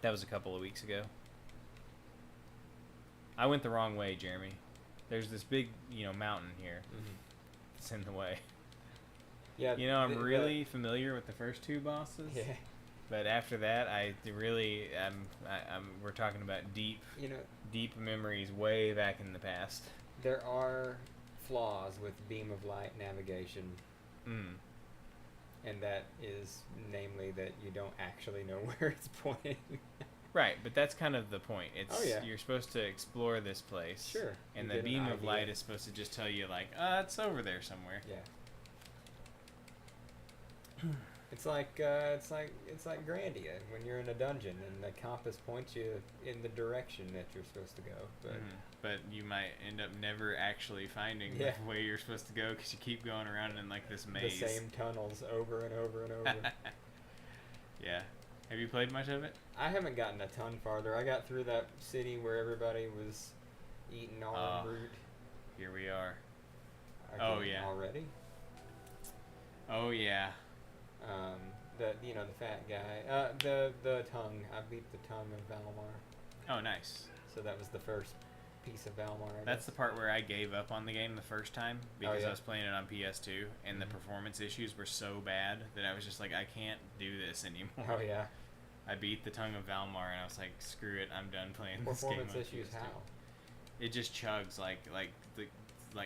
That was a couple of weeks ago. I went the wrong way, Jeremy. There's this big, mountain here. Mm-hmm. It's in the way. Yeah. I'm really familiar with the first two bosses. Yeah. But after that, we're talking about deep memories way back in the past. There are flaws with beam of light navigation. And that is namely that you don't actually know where it's pointing. Right, but that's kind of the point. Oh, yeah. You're supposed to explore this place. Sure. And You the get an beam of idea. light is supposed to just tell you, like, it's over there somewhere. Yeah. It's like Grandia when you're in a dungeon and the compass points you in the direction that you're supposed to go. But But you might end up never actually finding the way you're supposed to go because you keep going around in like this maze. the same tunnels over and over and over. Yeah. Have you played much of it? I haven't gotten a ton farther. I got through that city where everybody was eating all root. Here we are. Already? Oh yeah. The fat guy. The tongue. I beat the tongue of Valmar. Oh, nice. So that was the first piece of Valmar. That's the part where I gave up on the game the first time because I was playing it on PS2 and the performance issues were so bad that I was just like, I can't do this anymore. Oh yeah. I beat the tongue of Valmar and I was like, screw it, I'm done playing this game. Performance issues how? It just chugs like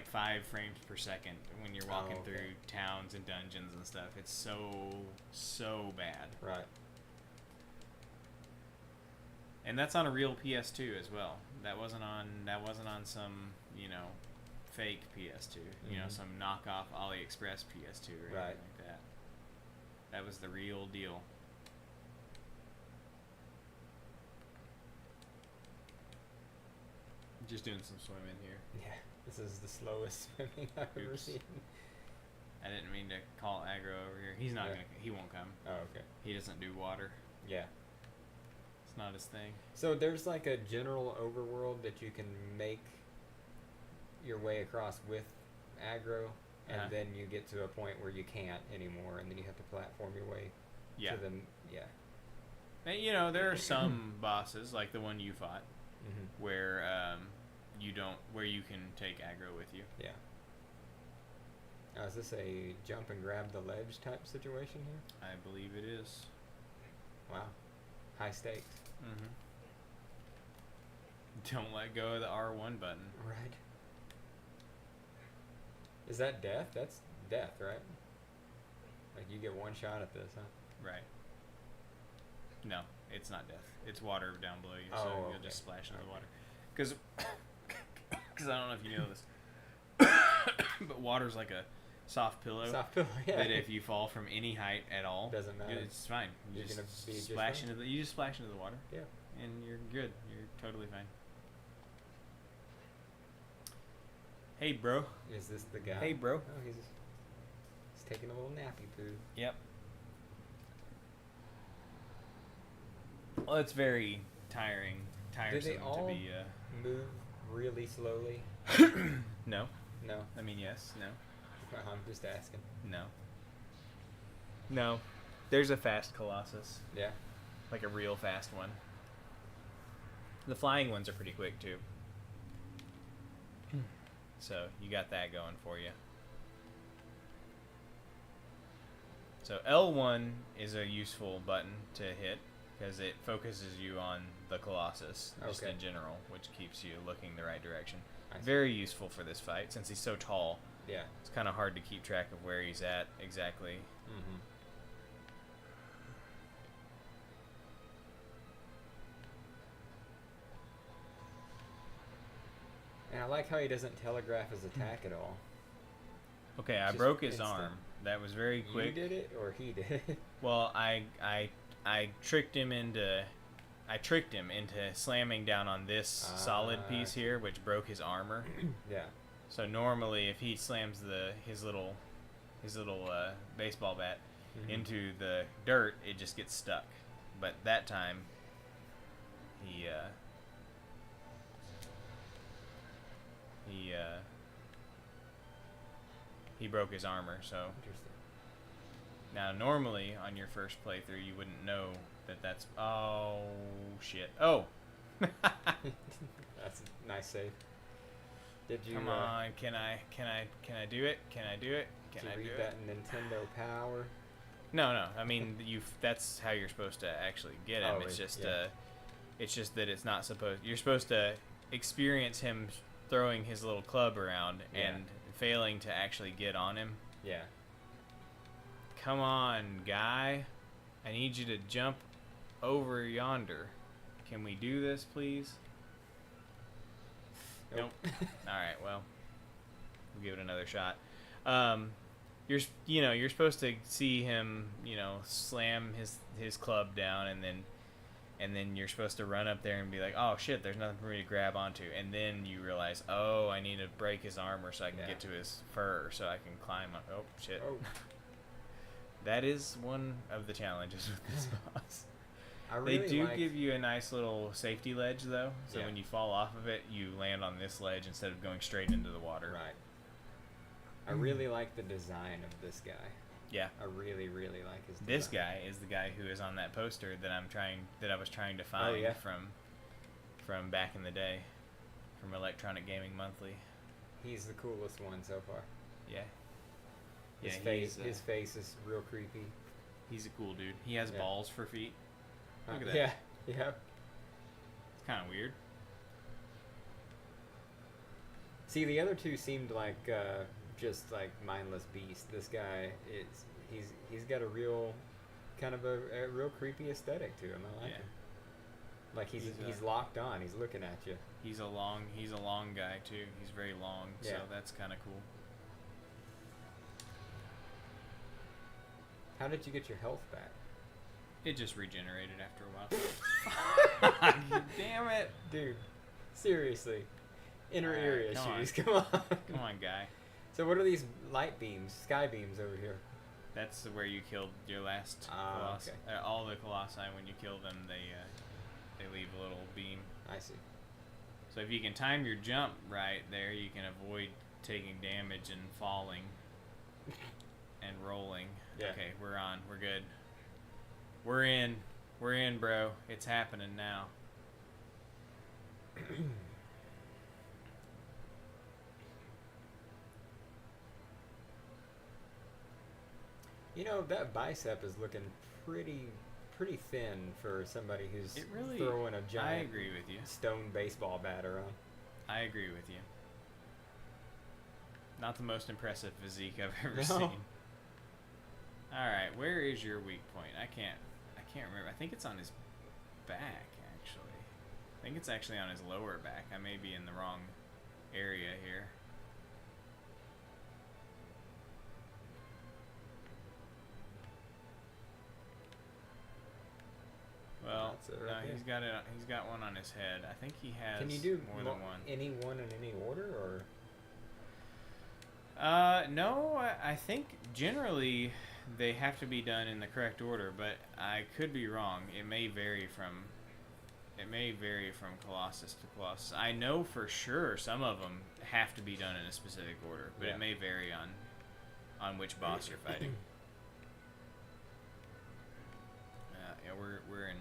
5 frames per second when you're walking through towns and dungeons and stuff. It's so bad. Right. And that's on a real PS2 as well. That wasn't on some, fake PS2. Some knockoff AliExpress PS2 or anything like that. That was the real deal. Just doing some swimming here. Yeah. This is the slowest swimming I've ever seen. I didn't mean to call aggro over here. He's not he won't come. Oh, okay. He doesn't do water. Yeah. It's not his thing. So there's like a general overworld that you can make your way across with aggro, and then you get to a point where you can't anymore, and then you have to platform your way to them. Yeah. And there are some bosses, like the one you fought, where where you can take aggro with you. Yeah. Now, is this a jump and grab the ledge type situation here? I believe it is. Wow. High stakes. Don't let go of the R1 button. Right. Is that death? That's death, right? Like you get one shot at this, huh? Right. No, it's not death. It's water down below you, so you'll just splash into the water. Because I don't know if you know this, but water's like a soft pillow. Soft pillow, yeah. That if you fall from any height at all, doesn't matter. It's fine. You You're gonna be just splash fine. you just splash into the water. Yeah. And you're good. You're totally fine. Hey, bro. Is this the guy? Hey, bro. Oh, he's taking a little nappy poo. Yep. Well, it's very tiresome Do they all to be. move really slowly? No. No. I mean, yes. No. I'm just asking. No. No. There's a fast Colossus. Yeah. Like a real fast one. The flying ones are pretty quick, too. So, you got that going for you. So, L1 is a useful button to hit because it focuses you on the Colossus, just in general, which keeps you looking the right direction. Very useful for this fight since he's so tall. Yeah. It's kind of hard to keep track of where he's at exactly. And I like how he doesn't telegraph his attack at all. Okay, I Just broke his instant. arm. That was very quick. You did it, or he did it? Well, I tricked him into slamming down on this solid piece here, which broke his armor. Yeah. So normally, if he slams his little baseball bat into the dirt, it just gets stuck. But that time, he he broke his armor. So Interesting. now normally on your first playthrough you wouldn't know that's oh shit. Oh. That's a nice save. Did you Come on, can I do it? Can I do it? Can did I you do read that Nintendo Power? No. I mean, that's how you're supposed to actually get him. Oh, It's just yeah. it's just that it's not supposed. You're supposed to experience him throwing his little club around Yeah. and failing to actually get on him. Yeah. Come on, guy. I need you to jump over yonder. Can we do this, please? Nope. All right. Well, we'll give it another shot. You're supposed to see him, slam his club down, and then you're supposed to run up there and be like, oh shit, there's nothing for me to grab onto, and then you realize, oh, I need to break his armor so I can get to his fur, so I can climb up. Oh shit. Oh. That is one of the challenges with this boss. I really They do like, give you a nice little safety ledge, though. So Yeah. when you fall off of it, you land on this ledge instead of going straight into the water. Right. I really like the design of this guy. Yeah. I really, really like his design. This guy is the guy who is on that poster that I was trying to find yeah. from back in the day, from Electronic Gaming Monthly. He's the coolest one so far. Yeah. His Yeah, face, he's, his face is real creepy. He's a cool dude. He has Yeah. balls for feet. Look at that. Yeah, yeah. It's kind of weird. See, the other two seemed like just like mindless beasts. This guy he's got a real kind of a real creepy aesthetic to him. I like Yeah. him. Like he's He's, locked on. He's looking at you. He's a long guy too. He's very long, so Yeah. that's kind of cool. How did you get your health back? It just regenerated after a while. Damn it. Dude, seriously. Inner Alright, ear come issues. Come on. Come on, guy. So what are these light beams, sky beams over here? That's where you killed your last Ah, Colossus. okay. All the Colossi, when you kill them, they leave a little beam. I see. So if you can time your jump right there, you can avoid taking damage and falling and rolling. Yeah. Okay, we're on. We're good. We're in. We're in, bro. It's happening now. You know, that bicep is looking pretty thin for somebody who's It really. throwing a I giant agree with you. stone baseball bat around. I agree with you. Not the most impressive physique I've ever No. seen. All right, where is your weak point? I can't remember. I think it's on his back, actually. I think it's actually on his lower back. I may be in the wrong area here. Well, That's it no, right there. he's got it. He's got one on his head. I think he has Can you do more than one. any one in any order, or No, I think generally they have to be done in the correct order, but I could be wrong. It may vary from Colossus to Colossus. I know for sure some of them have to be done in a specific order, but Yeah. it may vary on which boss you're fighting. Yeah, we're in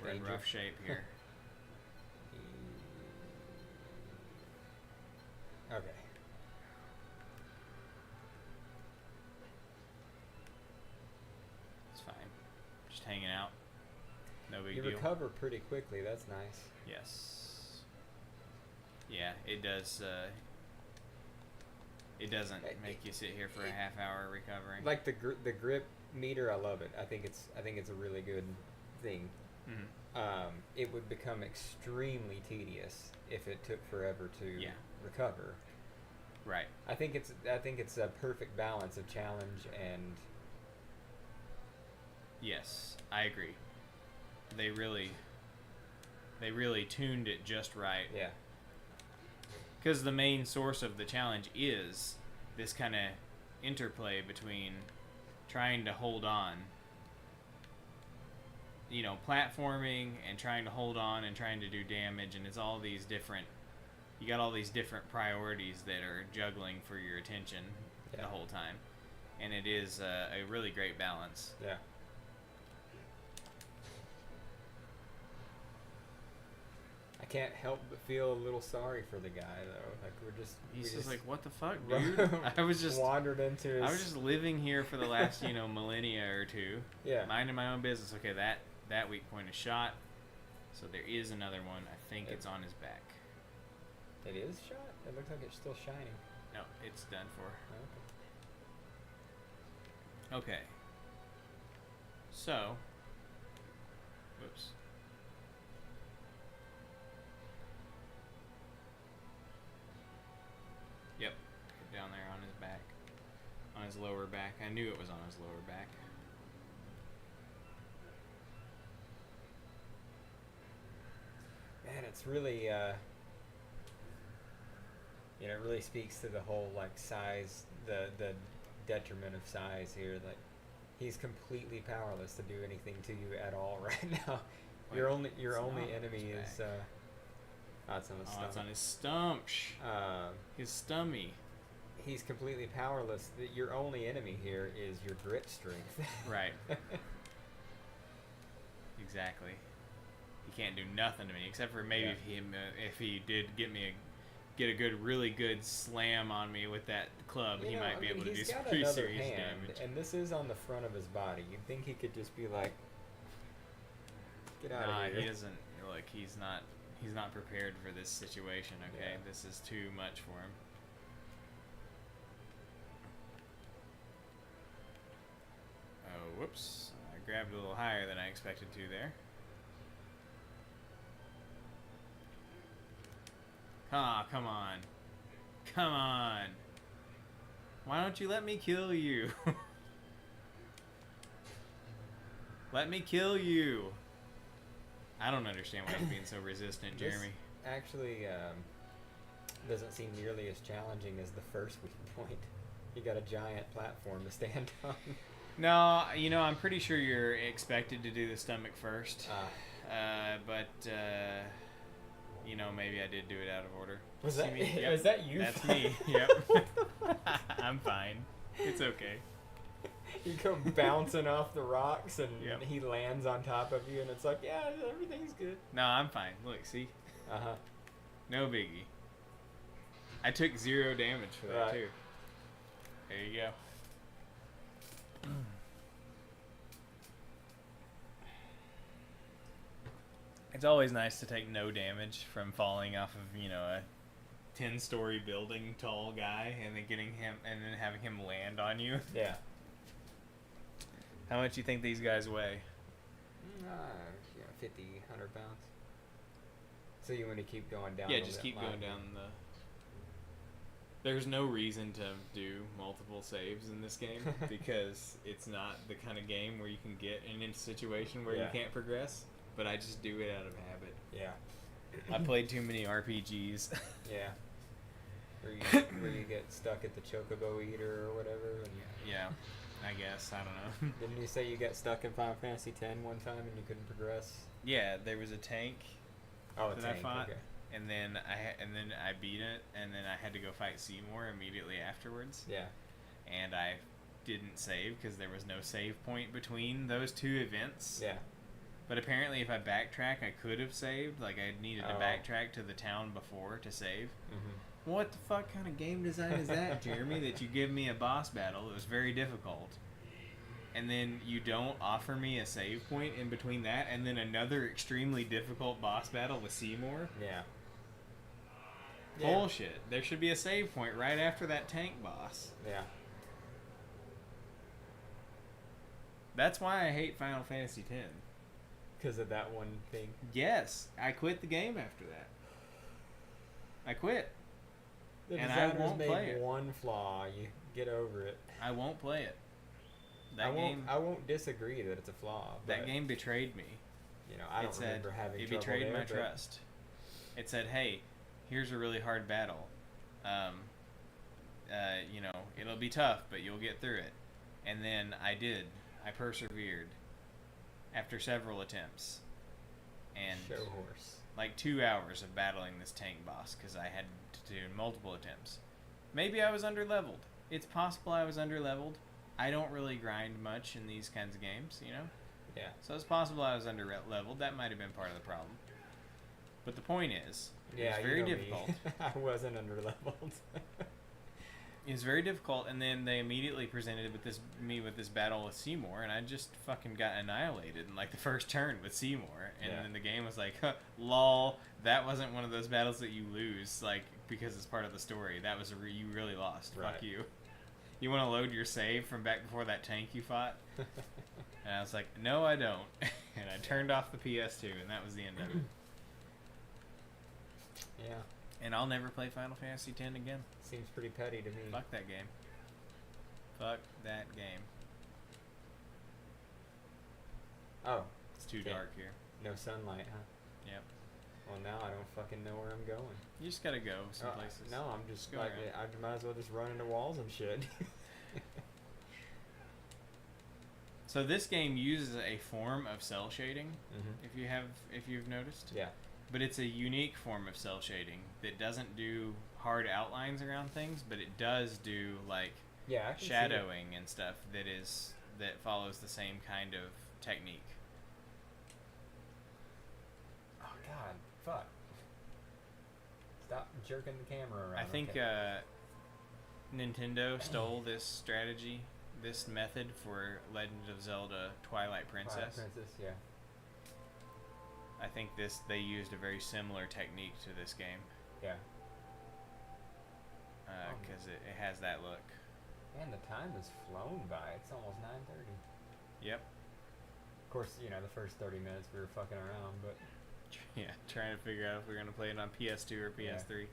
Danger. rough shape here. Okay. It's fine. Just hanging out. No big You deal. recover pretty quickly. That's nice. Yes. Yeah, it does. It doesn't make you sit here for a half hour recovering. Like the grip meter, I love it. I think it's a really good thing. Mhm. It would become extremely tedious if it took forever to Yeah. recover. Right. I think it's a perfect balance of challenge and Yes, I agree. They really tuned it just right. yeah. Because the main source of the challenge is this kind of interplay between trying to hold on, platforming and trying to hold on and trying to do damage, and it's all these different. You got all these different priorities that are juggling for your attention, the whole time, and it is a really great balance. Yeah. I can't help but feel a little sorry for the guy though. Like He's just like, what the fuck, dude? I was just wandered into his... I was just living here for the last millennia or two. Yeah. Minding my own business. Okay, that weak point is shot. So there is another one. I think it's on his back. It is shot? It looks like it's still shining. No, it's done for. Okay. Okay. So. Whoops. Yep. Down there on his back. On his lower back. I knew it was on his lower back. Man, it's really, it really speaks to the whole, like, size, the detriment of size here. Like, he's completely powerless to do anything to you at all right now. Wait, your only enemy is, it's on his stump. It's on his stump. His stummy. He's completely powerless. Your only enemy here is your grit strength. Right. Exactly. He can't do nothing to me except for maybe if he did get a really good slam on me with that club, he might be able to do some pretty serious damage. And this is on the front of his body. You'd think he could just be like, get out of here. He doesn't. Look, he's not prepared for this situation. Okay, this is too much for him. Oh, whoops! I grabbed a little higher than I expected to there. Ah, come on. Come on. Why don't you let me kill you? Let me kill you. I don't understand why he's being so resistant, Jeremy. This actually doesn't seem nearly as challenging as the first weak point. You got a giant platform to stand on. No, I'm pretty sure you're expected to do the stomach first. But maybe I did do it out of order. Was that yep. Was that you? That's me. Yep. I'm fine. It's okay. You come bouncing off the rocks and he lands on top of you and it's like, yeah, everything's good. No, I'm fine. Look, see? Uh-huh. No biggie. I took 0 damage for that too. There you go. It's always nice to take no damage from falling off of, a 10-story building tall guy and then having him land on you. Yeah. How much do you think these guys weigh? 50, 100 pounds. So you want to keep going down? Yeah, just keep going down the... There's no reason to do multiple saves in this game because it's not the kind of game where you can get in a situation where you can't progress. But I just do it out of habit. Yeah. I played too many RPGs. Yeah. Where you get stuck at the Chocobo Eater or whatever. And yeah, I guess. I don't know. Didn't you say you got stuck in Final Fantasy X one time and you couldn't progress? Yeah, there was a tank that I fought, okay. and then I beat it, and then I had to go fight Seymour immediately afterwards. Yeah. And I didn't save because there was no save point between those two events. Yeah. But apparently if I backtrack, I could have saved. Like, I needed to backtrack to the town before to save. Mm-hmm. What the fuck kind of game design is that, Jeremy, that you give me a boss battle that was very difficult, and then you don't offer me a save point in between that, and then another extremely difficult boss battle with Seymour? Yeah. Bullshit. There should be a save point right after that tank boss. Yeah. That's why I hate Final Fantasy X. Because of that one thing? Yes. I quit the game after that. I quit. And I won't play it. One flaw. You get over it. I won't play it. I won't disagree that it's a flaw. That game betrayed me. I don't remember having trouble. It betrayed my trust. It said, hey, here's a really hard battle. It'll be tough, but you'll get through it. And then I did. I persevered after several attempts. And show horse. Like 2 hours of battling this tank boss because I had to do multiple attempts. Maybe I was underleveled. it's possible I was under-leveled. I don't really grind much in these kinds of games, you know? Yeah. So it's possible I was under-leveled. That might have been part of the problem. But the point is, Yeah, it's very you know difficult. Me. I wasn't under-leveled. It was very difficult, and then they immediately presented me with this battle with Seymour, and I just fucking got annihilated in like the first turn with Seymour, and then the game was like, huh, lol, that wasn't one of those battles that you lose, like, because it's part of the story. That was you really lost. Right. Fuck you. You want to load your save from back before that tank you fought? And I was like, no, I don't. And I turned off the PS2, and that was the end of it. Yeah. And I'll never play Final Fantasy X again. Seems pretty petty to me. Fuck that game. Fuck that game. Oh. It's too dark here. No sunlight, huh? Yep. Well, now I don't fucking know where I'm going. You just gotta go some places. No, I'm just Go like, around. I might as well just run into walls and shit. So this game uses a form of cell shading, Mm-hmm. if you've noticed. Yeah. But it's a unique form of cell shading that doesn't do hard outlines around things, but it does do like Yeah, I can shadowing and stuff that follows the same kind of technique. Oh God, fuck! Stop jerking the camera around. I think Nintendo stole this strategy, this method for Legend of Zelda Twilight Princess. Twilight Princess, yeah. I think they used a very similar technique to this game. Yeah. Because it has that look. Man, the time has flown by. It's almost 9:30. Yep. Of course, you know, the first 30 minutes we were fucking around, but... Yeah, trying to figure out if we're going to play it on PS2 or PS3.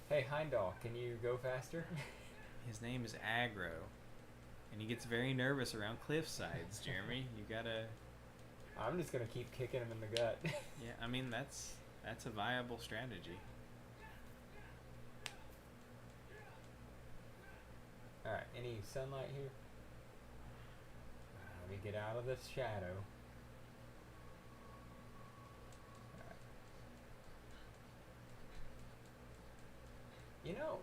Hey, Heimdall, can you go faster? His name is Aggro. And he gets very nervous around cliff sides, Jeremy. You gotta... I'm just gonna keep kicking him in the gut. Yeah, I mean, that's a viable strategy. Alright, any sunlight here? Let me get out of this shadow. You know,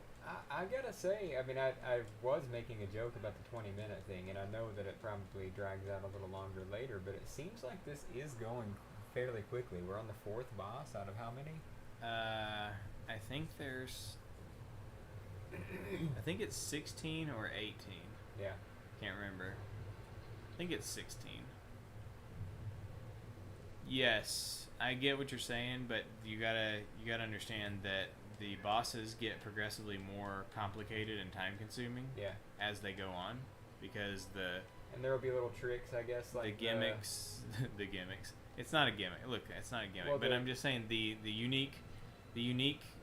I gotta say, I mean, I was making a joke about the 20-minute thing, and I know that it probably drags out a little longer later, but it seems like this is going fairly quickly. We're on the 4th boss out of how many? I think there's... I think it's 16 or 18. Yeah. Can't remember. I think it's 16. Yes, I get what you're saying, but you gotta understand that the bosses get progressively more complicated and time consuming as they go on, because and there will be little tricks, I guess, like the gimmicks. The gimmicks. It's not a gimmick. Look, it's not a gimmick. Well, but I'm just saying the unique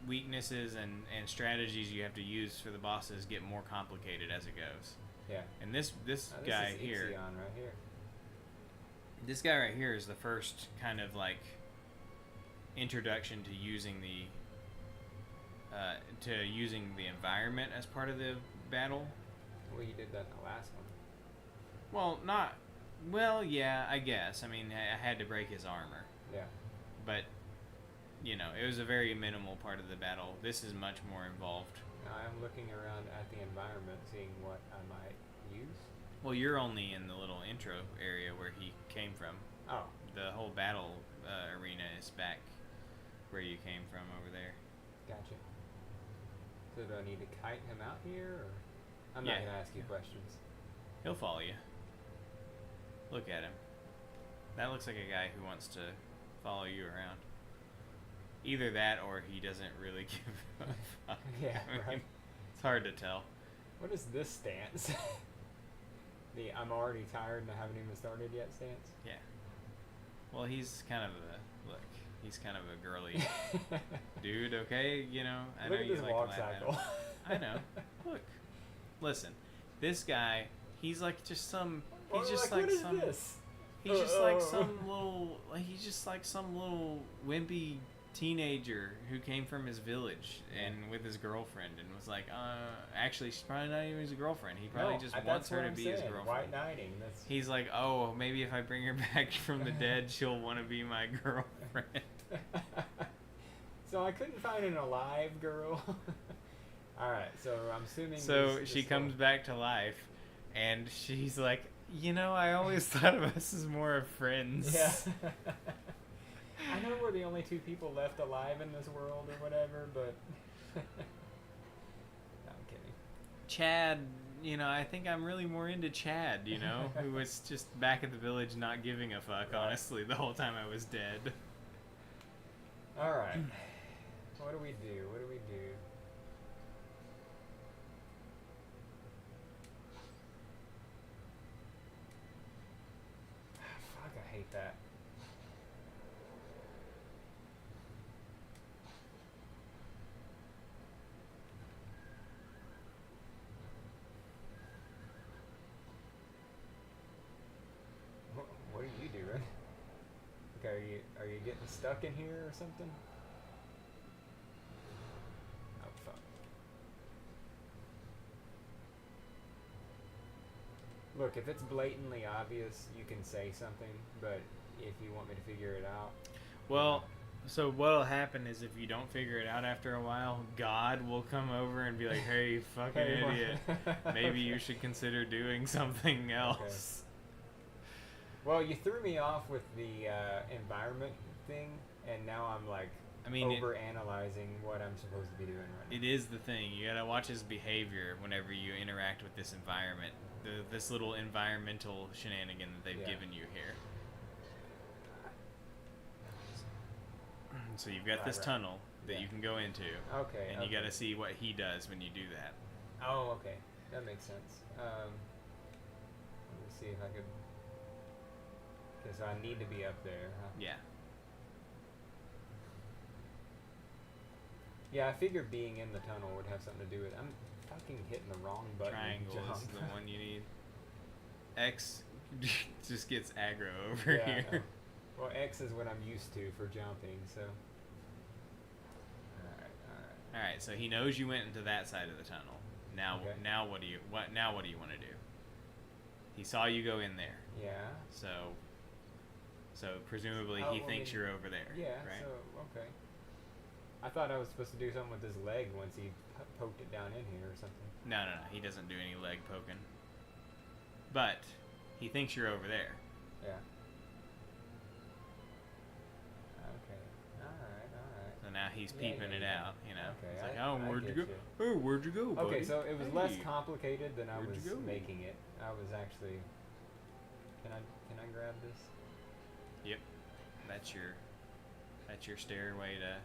weaknesses and strategies you have to use for the bosses get more complicated as it goes. Yeah. And this guy is here. Ixion right here. This guy right here is the first kind of like introduction to using the environment as part of the battle. Well, you did that in the last one. Well, yeah, I guess. I mean, I had to break his armor. Yeah. But, you know, it was a very minimal part of the battle. This is much more involved. I'm looking around at the environment, seeing what I might use. Well, you're only in the little intro area where he came from. Oh. The whole battle arena is back where you came from over there. Gotcha. So do I need to kite him out here, or I'm not gonna ask you questions. He'll follow you. Look at him. That looks like a guy who wants to follow you around. Either that, or he doesn't really give a fuck. Yeah, I mean, right. It's hard to tell. What is this stance? The I'm already tired and I haven't even started yet stance? Yeah. Well, he's kind of he's kind of a girly dude, okay? You know, I Look know at you this like walk to laugh at cycle. him. I know. Look. Listen. This guy, he's like just some he's just like what is some this? he's just like some little he's just like some little wimpy teenager who came from his village and with his girlfriend and was like, actually she's probably not even his girlfriend. He probably just wants her to be his girlfriend. White knighting. He's like, oh, maybe if I bring her back from the dead, she'll want to be my girlfriend. So I couldn't find an alive girl. All right, so I'm assuming. So this she comes back to life, and she's like, I always thought of us as more of friends. Yeah. I know we're the only two people left alive in this world or whatever, but. No, I'm kidding. Chad, I think I'm really more into Chad, who was just back at the village not giving a fuck, honestly, the whole time I was dead. All right. What do we do? What do we do? Fuck, I hate that. What are you doing? Okay, are you getting stuck in here or something? Oh fuck. Look, if it's blatantly obvious, you can say something, but if you want me to figure it out. Well, so what'll happen is if you don't figure it out after a while, God will come over and be like, "Hey, you fucking idiot. Maybe you should consider doing something else." Okay. Well, you threw me off with the environment thing, and now I'm like over-analyzing what I'm supposed to be doing right now. It is the thing. You gotta watch his behavior whenever you interact with this environment. This little environmental shenanigan that they've given you here. So you've got this tunnel that you can go into. Okay. And you gotta see what he does when you do that. Oh, okay. That makes sense. Let me see if I could... Okay, so I need to be up there, huh? Yeah. Yeah, I figured being in the tunnel would have something to do with it. I'm fucking hitting the wrong button. Triangle is the one you need. X just gets aggro over here. Well, X is what I'm used to for jumping, so... Alright, so he knows you went into that side of the tunnel. Now what do you want to do? He saw you go in there. Yeah. So presumably he thinks you're over there. Yeah, right? so, okay. I thought I was supposed to do something with his leg once he poked it down in here or something. No, he doesn't do any leg poking. But he thinks you're over there. Yeah. Okay. Alright. So now he's peeping it out, Okay, It's like, where'd you go? Oh, where'd you go, buddy? Okay, so it was less complicated than I was making it. I was actually... Can I grab this? Yep. That's your stairway to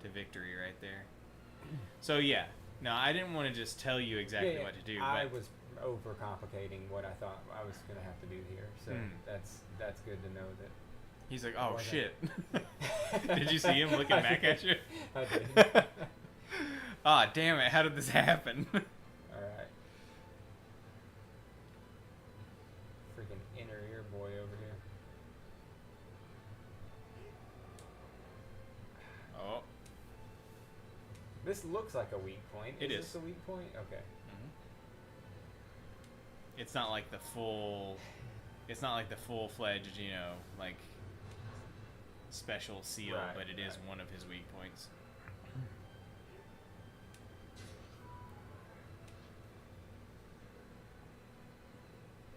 victory right there. So yeah. No, I didn't want to just tell you exactly what to do. I was overcomplicating what I thought I was going to have to do here. So that's good to know that. He's like, oh shit. Did you see him looking back at you? I did. Ah, damn it. How did this happen? Alright. Freaking inner ear boy over here. Oh. This looks like a weak point. Is this a weak point? Okay. Mm-hmm. It's not like the full-fledged, like special seal, but it is one of his weak points.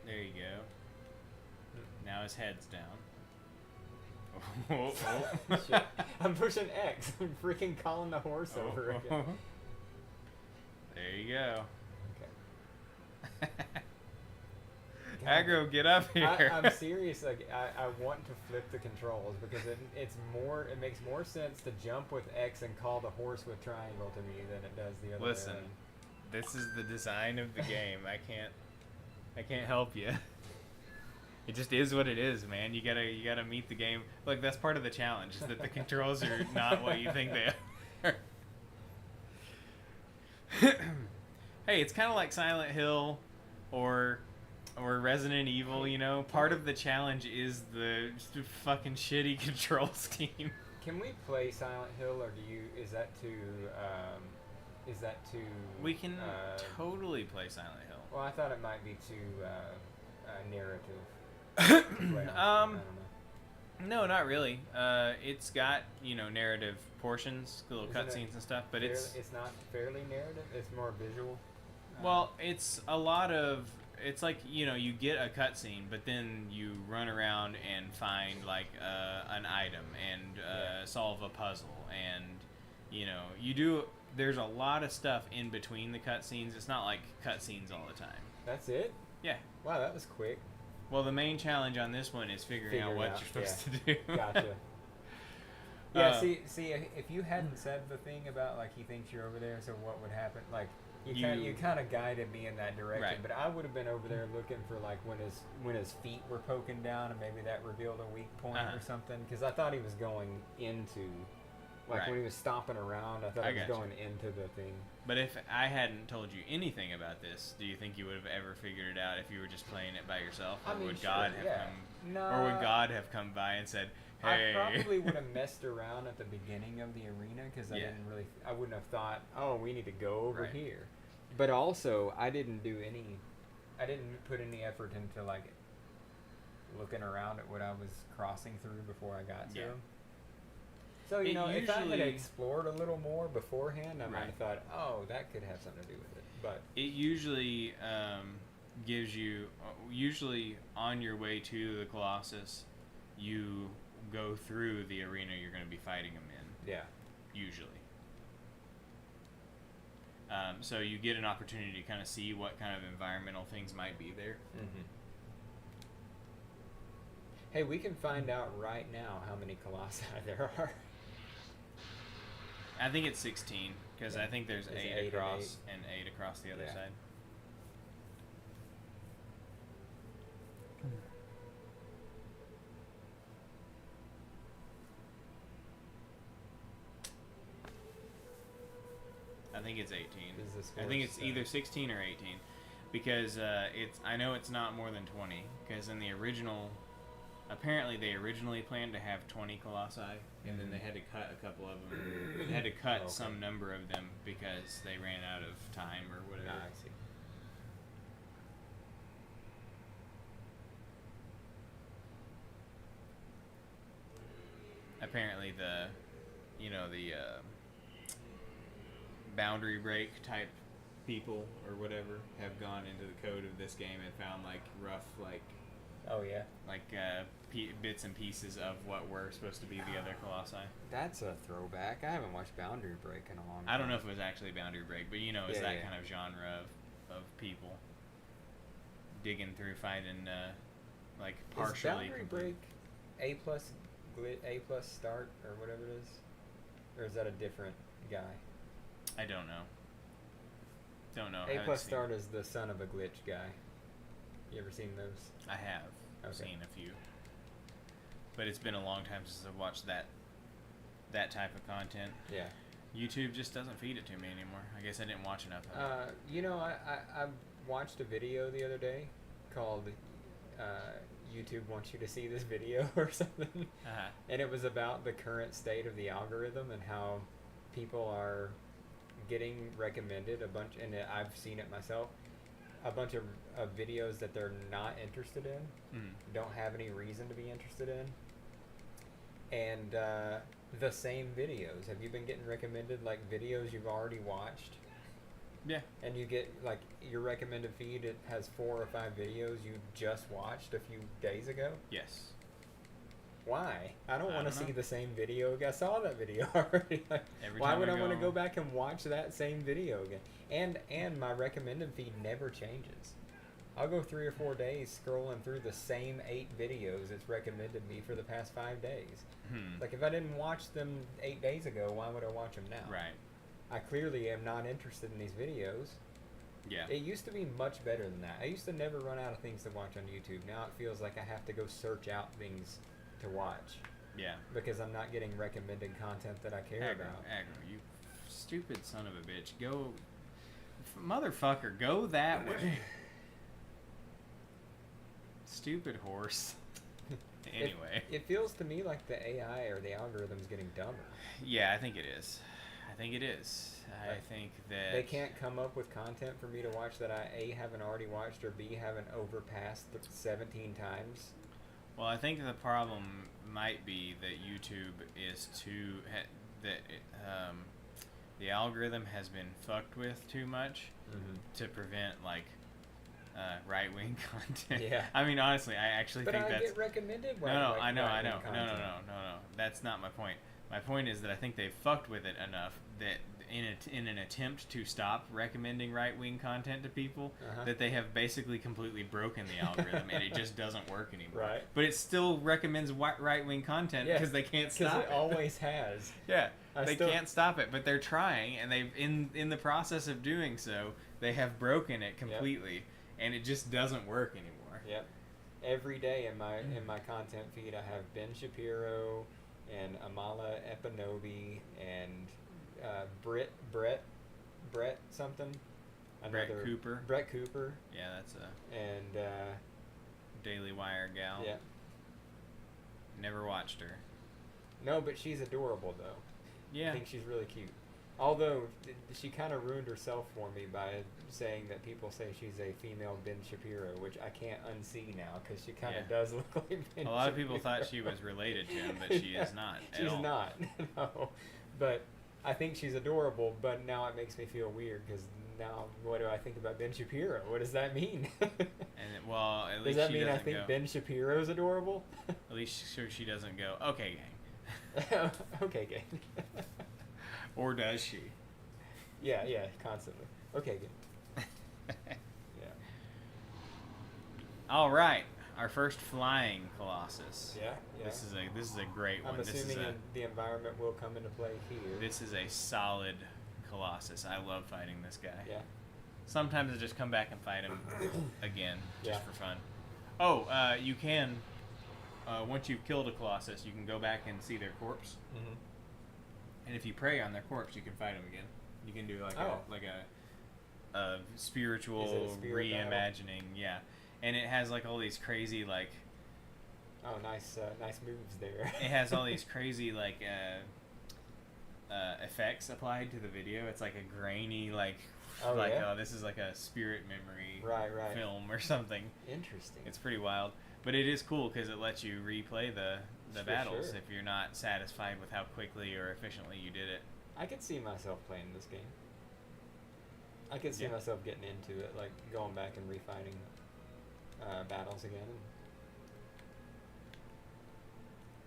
There you go. Now his head's down. Shit. I'm pushing X. I'm freaking calling the horse over again. There you go. Okay. Aggro, get up here. I'm serious. Like I want to flip the controls because it makes more sense to jump with X and call the horse with triangle to me than it does the other way. Listen, this is the design of the game. I can't help you. It just is what it is, man. You gotta meet the game. Look, that's part of the challenge, is that the controls are not what you think they are. Hey, it's kind of like Silent Hill or Resident Evil, Part of the challenge is the fucking shitty control scheme. Can we play Silent Hill, or is that too... We can totally play Silent Hill. Well, I thought it might be too narrative. I don't know. No, not really. It's got narrative portions, little Isn't it cutscenes and stuff, but it's not fairly narrative. It's more visual. well, it's a lot of. It's like you get a cutscene, but then you run around and find like an item and solve a puzzle, and you do. There's a lot of stuff in between the cutscenes. It's not like cutscenes all the time. That's it. Yeah. Wow, that was quick. Well, the main challenge on this one is figuring out what you're supposed to do. Gotcha. Yeah, see, if you hadn't said the thing about like he thinks you're over there, so what would happen? Like you kind of guided me in that direction, Right. but I would have been over there looking for like when his feet were poking down, and maybe that revealed a weak point or something. Because I thought he was going into, like Right. when he was stomping around, I thought he was going into the thing. But if I hadn't told you anything about this, do you think you would have ever figured it out if you were just playing it by yourself, or would God have come? Or would God have come by and said, "Hey"? I probably would have messed around at the beginning of the arena because I wouldn't have thought, oh, we need to go over here. But also, I didn't put any effort into like looking around at what I was crossing through before I got to him. So if I had explored a little more beforehand, I might have thought, oh, that could have something to do with it. But it usually gives you, usually on your way to the Colossus, you go through the arena you're going to be fighting them in. Yeah. Usually. So you get an opportunity to kind of see what kind of environmental things might be there. Mm-hmm. Hey, we can find out right now how many colossi there are. I think it's 16, because I think there's 8 across and 8 across the other side. I think it's 18. I think it's either 16 or 18, because I know it's not more than 20, because in the original, apparently they originally planned to have 20 colossi, and then they had to cut a couple of them. They had to cut some number of them because they ran out of time or whatever. I see. Apparently the boundary break type people or whatever have gone into the code of this game and found like rough bits and pieces of what were supposed to be the other colossi. That's a throwback. I haven't watched Boundary Break in a long time. I don't know if it was actually Boundary Break, but it's that kind of genre of people digging through finding like partially. Is Boundary Break A+ start or whatever it is, or is that a different guy? I don't know. A+ start is the son of a glitch guy. You ever seen those? I have. I've seen a few. But it's been a long time since I've watched that type of content. Yeah. YouTube just doesn't feed it to me anymore. I guess I didn't watch enough of it. I watched a video the other day called YouTube Wants You to See This Video or something. Uh-huh. And it was about the current state of the algorithm and how people are getting recommended a bunch, and I've seen it myself, a bunch of videos that they're not interested in, don't have any reason to be interested in, and the same videos. Have you been getting recommended like videos you've already watched? Yeah. And you get like your recommended feed, it has 4 or 5 videos you just watched a few days ago? Yes. Why? I don't want to see the same video. I saw that video already. Why would I want to go back and watch that same video again? And my recommended feed never changes. I'll go 3 or 4 days scrolling through the same 8 videos it's recommended me for the past 5 days. Like if I didn't watch them 8 days ago, why would I watch them now? Right. I clearly am not interested in these videos. Yeah. It used to be much better than that. I used to never run out of things to watch on YouTube. Now it feels like I have to go search out things to watch. Yeah. Because I'm not getting recommended content that I care about. Aggro, you stupid son of a bitch. Go, motherfucker, go that way. Stupid horse. Anyway. It feels to me like the AI or the algorithm's getting dumber. Yeah, I think it is. I think that they can't come up with content for me to watch that I A, haven't already watched, or B, haven't overpassed 17 times. Well, I think the problem might be that YouTube is the algorithm has been fucked with too much to prevent like right-wing content. Yeah. I mean, honestly, I actually But think I that's get recommended. I know. right-wing No. content. That's not my point. My point is that I think they've fucked with it enough that in an attempt to stop recommending right-wing content to people, that they have basically completely broken the algorithm and it just doesn't work anymore. Right. But it still recommends right-wing content because they can't stop it. Because it always has. Yeah. They can't stop it, but they're trying, and they've in the process of doing so, they have broken it completely, and it just doesn't work anymore. Yep. Every day in my content feed, I have Ben Shapiro and Amala Epinobi and Brett something. Brett Cooper. Brett Cooper. Yeah, that's a and Daily Wire gal. Yeah. Never watched her. No, but she's adorable though. Yeah. I think she's really cute. Although she kind of ruined herself for me by saying that people say she's a female Ben Shapiro, which I can't unsee now because she kind of does look like Ben Shapiro. A lot of people thought she was related to him, but she is not. She's not. No. But I think she's adorable, but now it makes me feel weird because now what do I think about Ben Shapiro? What does that mean? Well, at least does that she mean doesn't I think go, Ben Shapiro's adorable? At least she doesn't go, okay, gang. Okay, gang. Or does she? Yeah, constantly. Okay, good. Yeah. All right, our first flying Colossus. Yeah. This is a great one. I'm assuming the environment will come into play here. This is a solid Colossus. I love fighting this guy. Yeah. Sometimes I just come back and fight him again, just for fun. You can, once you've killed a Colossus, you can go back and see their corpse. Mm-hmm. And if you prey on their corpse, you can fight them again. You can do a spiritual reimagining, yeah. And it has like all these crazy like. Oh, nice moves there. It has all these crazy like effects applied to the video. It's like a grainy like. This is like a spirit memory film or something. Interesting. It's pretty wild, but it is cool because it lets you replay the battles if you're not satisfied with how quickly or efficiently you did it. I could see myself playing this game. I could see myself getting into it, like going back and refighting battles again.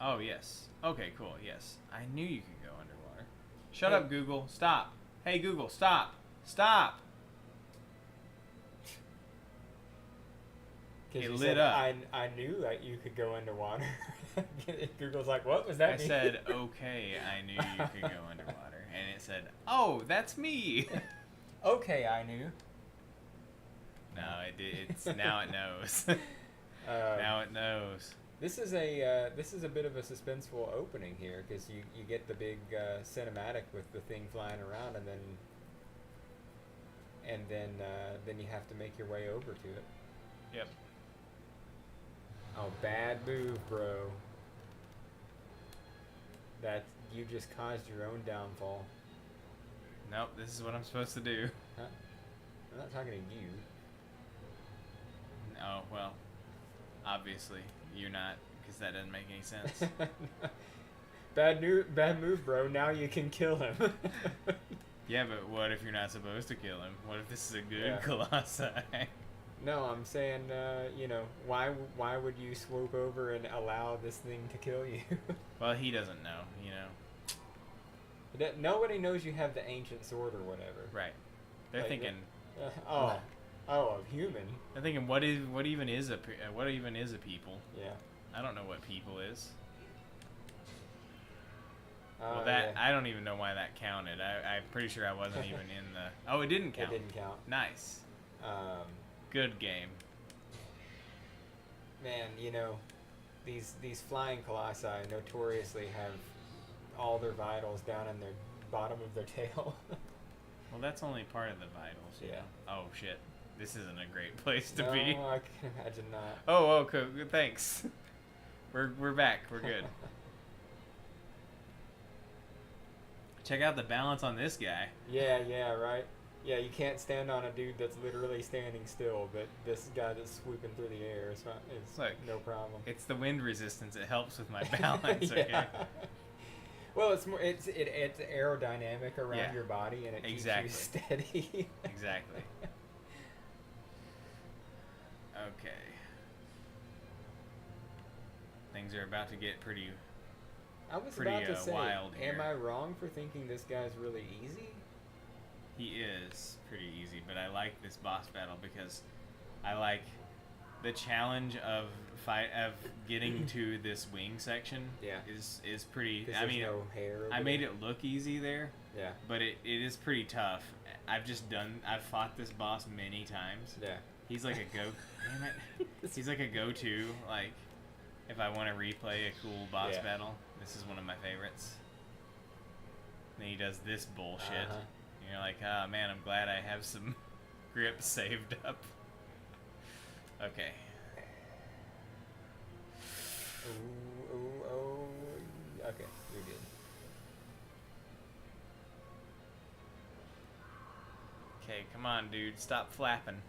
Oh yes. Okay, cool. Yes, I knew you could go underwater. Shut up, Google. Stop. Hey, Google. Stop. Stop. It lit up. I knew that you could go underwater. Google's like, what was that? I said, okay, I knew you could go underwater. And it said, oh, that's me. Okay, I knew. No, it did. Now it knows. Now it knows. This is a bit of a suspenseful opening here because you get the big cinematic with the thing flying around and then you have to make your way over to it. Yep. Oh, bad move, bro. That you just caused your own downfall. Nope, this is what I'm supposed to do. Huh? I'm not talking to you. Oh, well, obviously you're not, because that doesn't make any sense. Bad move, bro. Now you can kill him. Yeah, but what if you're not supposed to kill him? What if this is a good Colossi? No, I'm saying, why would you swoop over and allow this thing to kill you? Well, he doesn't know, Nobody knows you have the ancient sword or whatever. Right. They're thinking. A human. They're thinking, what even is a people? Yeah. I don't know what people is. Well, I don't even know why that counted. I'm pretty sure I wasn't even in the. Oh, it didn't count. It didn't count. Nice. Good game. Man, these flying colossi notoriously have all their vitals down in their bottom of their tail. Well, that's only part of the vitals. Yeah. Oh shit, this isn't a great place to no, be. I can imagine not. Oh, cool. Thanks. We're back. We're good. Check out the balance on this guy. Yeah, right. Yeah, you can't stand on a dude that's literally standing still, but this guy that's swooping through the air is fine. It's Look, no problem. It's the wind resistance. It helps with my balance. Okay. Yeah. Well, it's aerodynamic around Yeah, your body, and it exactly. keeps you steady. Exactly. Okay. Things are about to get pretty. I was Pretty, about to say, wild am here. I wrong for thinking this guy's really easy? He is pretty easy, but I like this boss battle because I like the challenge of getting to this wing section. Yeah. Is pretty. 'Cause I there's mean, no hair over I made there. it look easy there, Yeah. but it is pretty tough. I've fought this boss many times. Yeah. He's like a damn it. He's like a go-to, like, if I want to replay a cool boss Yeah. battle. This is one of my favorites. Then he does this bullshit. Uh-huh. And you're like, oh man, I'm glad I have some grip saved up. Okay. Ooh, ooh, oh. Okay, you're good. Okay, come on, dude. Stop flapping.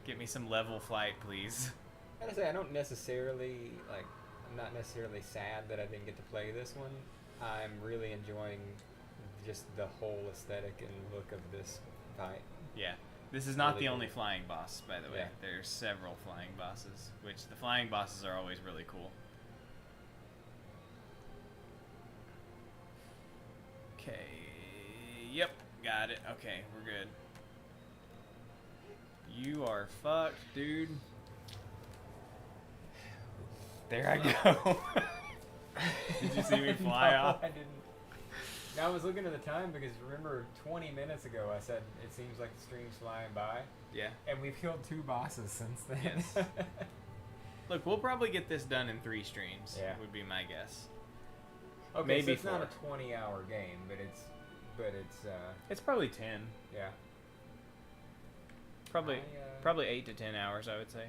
Get me some level flight, please. I gotta say, I don't necessarily, like, I'm not necessarily sad that I didn't get to play this one. I'm really enjoying just the whole aesthetic and look of this fight. Yeah. This is not Really the only cool. flying boss, by the way. Yeah. There's several flying bosses, which the flying bosses are always really cool. Okay. Yep. Got it. Okay, we're good. You are fucked, dude. There I go. Did you see me fly No, off? I didn't. Now, I was looking at the time because remember 20 minutes ago I said it seems like the stream's flying by, Yeah. and we've killed 2 bosses since then. Yes. Look, we'll probably get this done in 3 streams. Yeah. Would be my guess. Okay, Maybe so it's not 4. a 20-hour game, but it's It's probably 10. yeah. Probably I, probably 8 to 10 hours, I would say.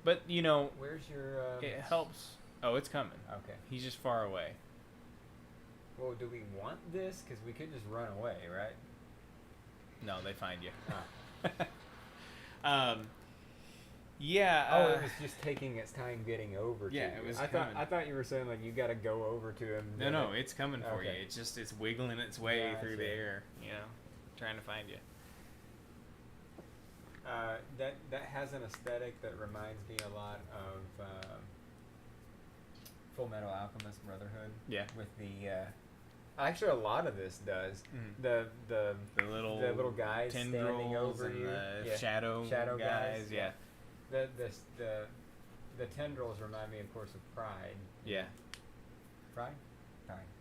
But you know, Where's your? it helps. Oh, it's coming. Okay. He's just far away. Well, do we want this? Because we could just run away, right? No, they find you. Ah. Yeah. Oh, it was just taking its time getting over. Yeah, to it you. was I coming. thought you were saying like you got to go over to him. No, it's coming for you. Okay. It's wiggling its way through the Gotcha. air, you know, trying to find you. That has an aesthetic that reminds me a lot of Full Metal Alchemist Brotherhood. Yeah. With the actually a lot of this does Mhm. the little guys standing tendrils over and you. the Yeah. shadow guys. Yeah. The tendrils remind me, of course, of Pride. Yeah. Pride.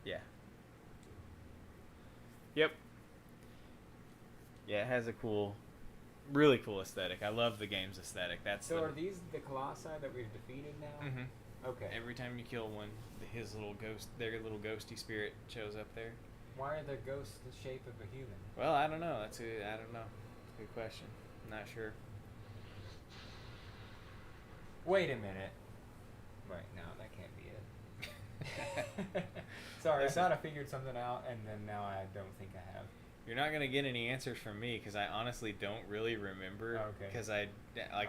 Yeah. Yep. Yeah, it has a really cool aesthetic. I love the game's aesthetic. That's So are these the Colossi that we've defeated now? Mhm. Okay. Every time you kill one, their little ghosty spirit shows up there. Why are the ghosts the shape of a human? Well, I don't know. I don't know. Good question. I'm not sure. Wait a minute. Wait, no, that can't be it. Sorry, Listen. I thought I figured something out, and then now I don't think I have. You're not gonna get any answers from me because I honestly don't really remember. Okay. Because I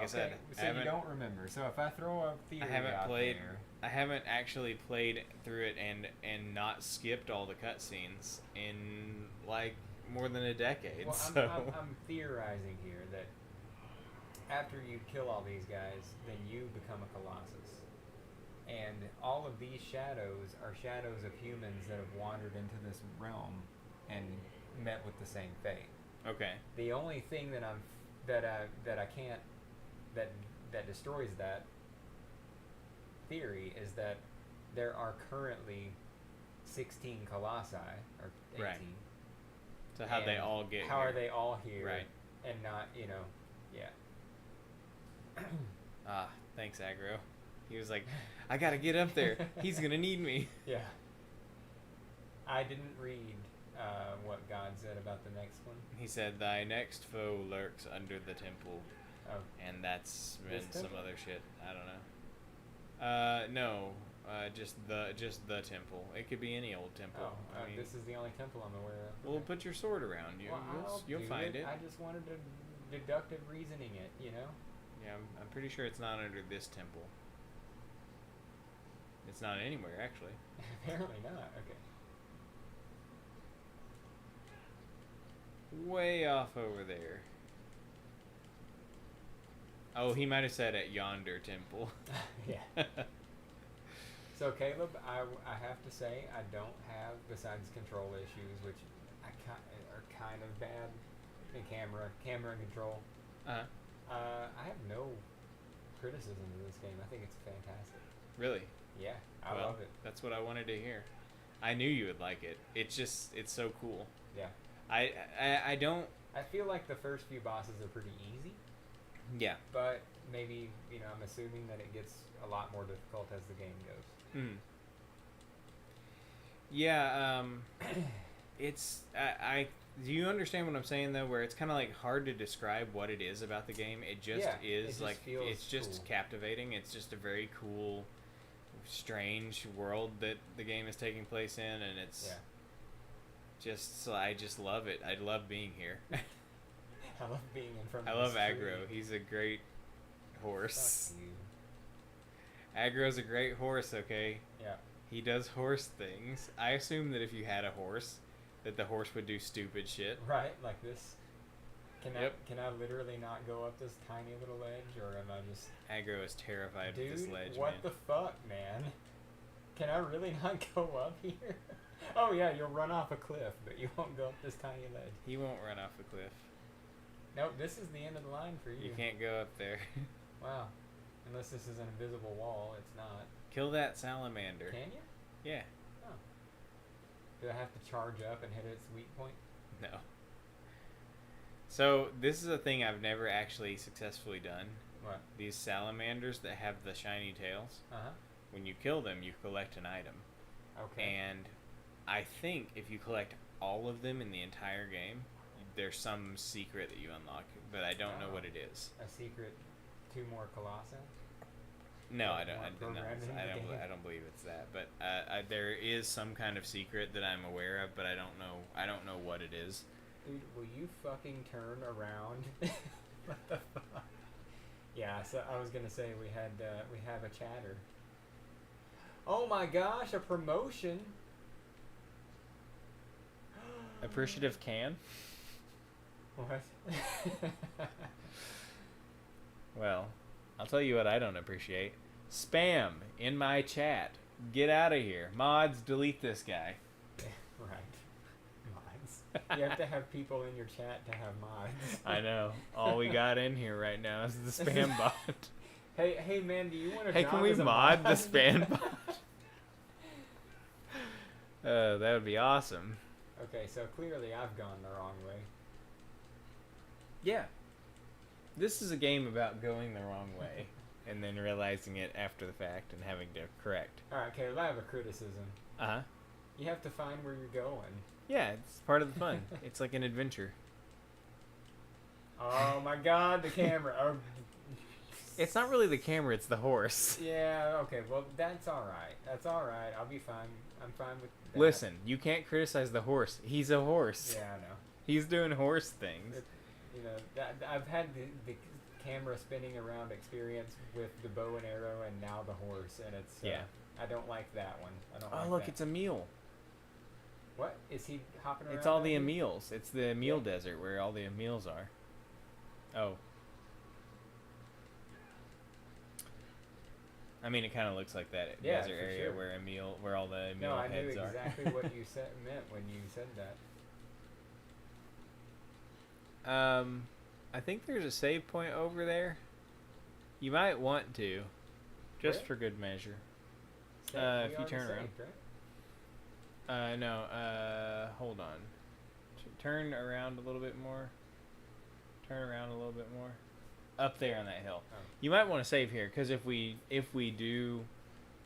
said, so you don't remember. So if I throw a theory I haven't out played. there, I haven't actually played through it and not skipped all the cutscenes in like more than a decade. well, So I'm theorizing here that after you kill all these guys, then you become a Colossus. And all of these shadows are shadows of humans that have wandered into this realm and met with the same fate. okay. The only thing that destroys that theory is that there are currently 16 Colossi or 18. Right. So how'd they And all get How here? are they all here? Right. And not, yeah. Ah, thanks, Aggro. He was like, I gotta get up there. He's gonna need me. Yeah. I didn't read what God said about the next one. He said, "Thy next foe lurks under the temple," Oh, and that's been This some temple? other shit. I don't know. No. just the temple. It could be any old temple. Oh, I mean, this is the only temple I'm aware of. well, put your sword around you. Well, You'll find it. I just wanted to deductive reasoning it, you know? Yeah, I'm pretty sure it's not under this temple. It's not anywhere, actually. Apparently not. Okay. Way off over there. Oh, he might have said at yonder temple. Yeah. So Caleb, I have to say I don't have, besides control issues, which are kind of bad, in camera and control. Uh-huh. I have no criticism of this game. I think it's fantastic. Really? Yeah, I love it. That's what I wanted to hear. I knew you would like it. It's so cool. Yeah. I don't. I feel like the first few bosses are pretty easy. Yeah. But maybe, I'm assuming that it gets a lot more difficult as the game goes. Mm. Yeah. It's do you understand what I'm saying though? Where it's kind of like hard to describe what it is about the game. It just is it's just cool. captivating. It's just a very cool, strange world that the game is taking place in, and it's I just love it. I love being here. I love being in front of I love this tree. Aggro. He's a great horse. Fuck you. Aggro's a great horse, okay? Yeah. He does horse things. I assume that if you had a horse, that the horse would do stupid shit. Right, like this. Can Yep. I literally not go up this tiny little ledge, or am I just... Aggro is terrified of this ledge, what man. the fuck, man? Can I really not go up here? Oh yeah, you'll run off a cliff, but you won't go up this tiny ledge. He won't run off a cliff. Nope, this is the end of the line for you. You can't go up there. Wow. Unless this is an invisible wall, it's not. Kill that salamander. Can you? Yeah. Oh. Do I have to charge up and hit its weak point? No. So, this is a thing I've never actually successfully done. What? These salamanders that have the shiny tails, Uh-huh. when you kill them, you collect an item. Okay. And I think if you collect all of them in the entire game, there's some secret that you unlock, but I don't know what it is. A secret, 2 more Colossus? No, I don't. More I don't. programmed into the game? I don't believe it's that. But there is some kind of secret that I'm aware of, but I don't know. I don't know what it is. Dude, will you fucking turn around? What the fuck? Yeah, so I was gonna say we have a chatter. Oh my gosh, a promotion! Appreciative can. What? Well, I'll tell you what I don't appreciate. Spam in my chat. Get out of here. Mods, delete this guy. Right. Mods. You have to have people in your chat to have mods. I know. All we got in here right now is the spam bot. Hey man, do you want to Hey, can we mod the spam bot? That would be awesome. Okay, so clearly I've gone the wrong way. Yeah. This is a game about going the wrong way and then realizing it after the fact and having to correct. Alright, Caleb, I have a criticism. Uh-huh. You have to find where you're going. Yeah, it's part of the fun. It's like an adventure. Oh my god, the camera. Oh. It's not really the camera, it's the horse. Yeah, okay, well, that's alright. That's alright. I'll be fine. I'm fine with that. Listen, you can't criticize the horse. He's a horse. Yeah, I know. He's doing horse things. I've had the camera spinning around experience with the bow and arrow and now the horse, and it's I don't like that one. I don't. Oh, look, it's a mule. What is he hopping around? It's all the Emils. It's the Emil Desert where all the Emils are. Oh. I mean, it kind of looks like that desert area where all the Emil heads are. No, I knew exactly what you meant when you said that. I think there's a save point over there. You might want to, just for good measure. If you turn around. Right? No. Hold on. Turn around a little bit more. Turn around a little bit more. Up there on that hill. Oh. You might want to save here, because if we do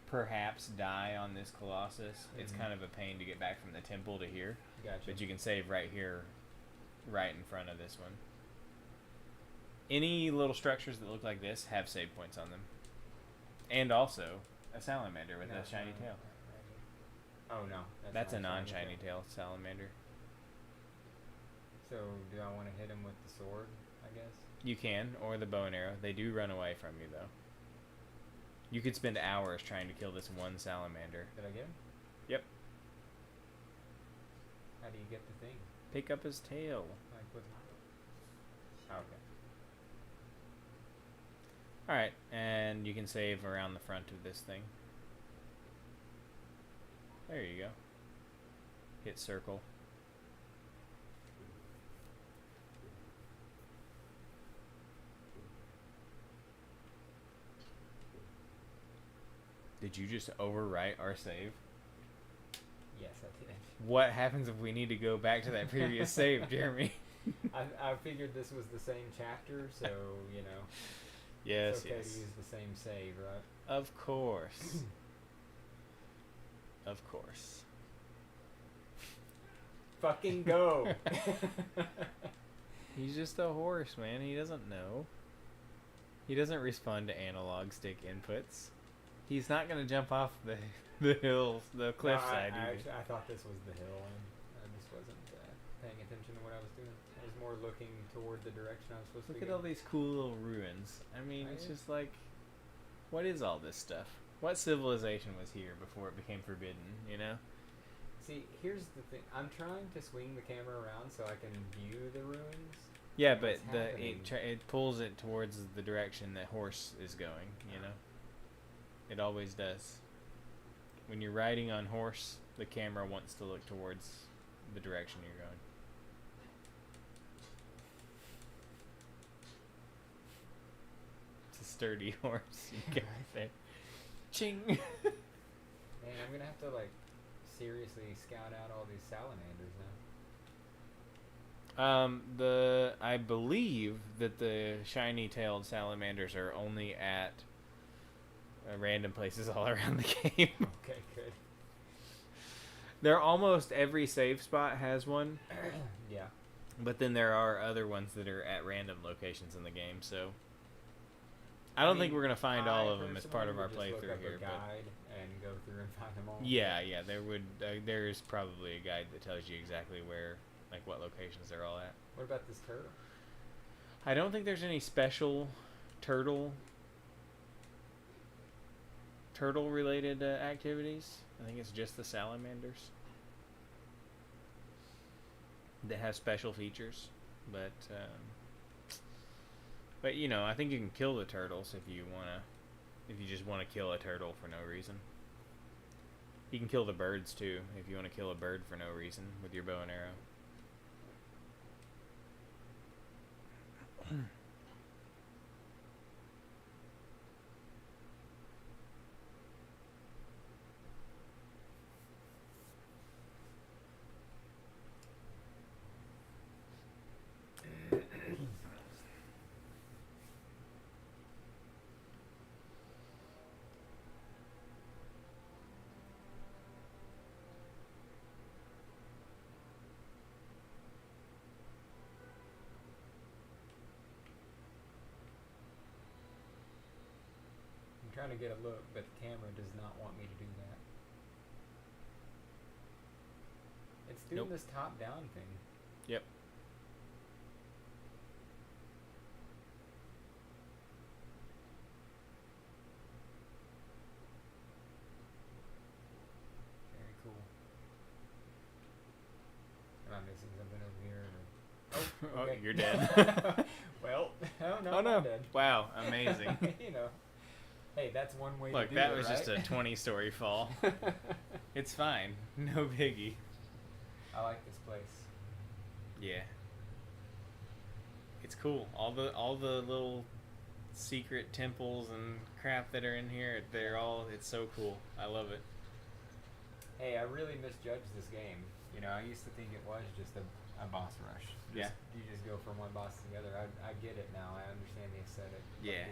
perhaps die on this Colossus, it's kind of a pain to get back from the temple to here. Gotcha. But you can save right here, right in front of this one. Any little structures that look like this have save points on them. And also, a salamander with a shiny tail. Oh no, That's a not non-shiny tail salamander. So do I want to hit him with the sword? I guess. You can, or the bow and arrow. They do run away from you though. You could spend hours trying to kill this one salamander. Did I get him? Yep. How do you get the thing? Pick up his tail. Like with? Oh, okay. Alright, and you can save around the front of this thing. There you go. Hit circle. Did you just overwrite our save? Yes, I did. What happens if we need to go back to that previous save, Jeremy? I figured this was the same chapter, so you know. Yes, it's okay yes. to use the same save, right? Of course. Of course. Fucking go. He's just a horse, man. He doesn't know. He doesn't respond to analog stick inputs. He's not gonna jump off the hills, the cliffside. I thought this was the hill, and I just wasn't paying attention to what I was doing. I was more looking toward the direction I was supposed to be Look at all these cool little ruins. I mean, it's just like, what is all this stuff? What civilization was here before it became forbidden, you know? See, here's the thing. I'm trying to swing the camera around so I can view the ruins. Yeah, but What's it pulls it towards the direction that horse is going, you know? It always does. When you're riding on horse, the camera wants to look towards the direction you're going. It's a sturdy horse. You get right there. Ching! Man, I'm gonna have to like seriously scout out all these salamanders now. I believe that the shiny-tailed salamanders are only at random places all around the game. Okay, good. They're almost every save spot has one. Yeah. But then there are other ones that are at random locations in the game, so I don't think we're gonna find all of them as part of our playthrough here. But guide and go through and find them all. Yeah, there would. There's probably a guide that tells you exactly where, like, what locations they're all at. What about this turtle? I don't think there's any special turtle related activities. I think it's just the salamanders that have special features, but you know, I think you can kill the turtles if you just want to kill a turtle for no reason. You can kill the birds too if you want to kill a bird for no reason with your bow and arrow. I'm trying to get a look, but the camera does not want me to do that. It's doing this top-down thing. Yep. Very cool. Am I missing something over here? Oh, okay. you're dead. Well, oh no, Oh I'm no! not dead. Wow, amazing. You know, hey, that's one way Look, to do that it, was just a right? 20-story fall. It's fine, no biggie. I like this place. Yeah. It's cool. All the little secret temples and crap that are in here, it's so cool. I love it. Hey, I really misjudged this game. You know, I used to think it was just a boss rush. Yeah. You just go from one boss to the other. I get it now. I understand the aesthetic. Yeah.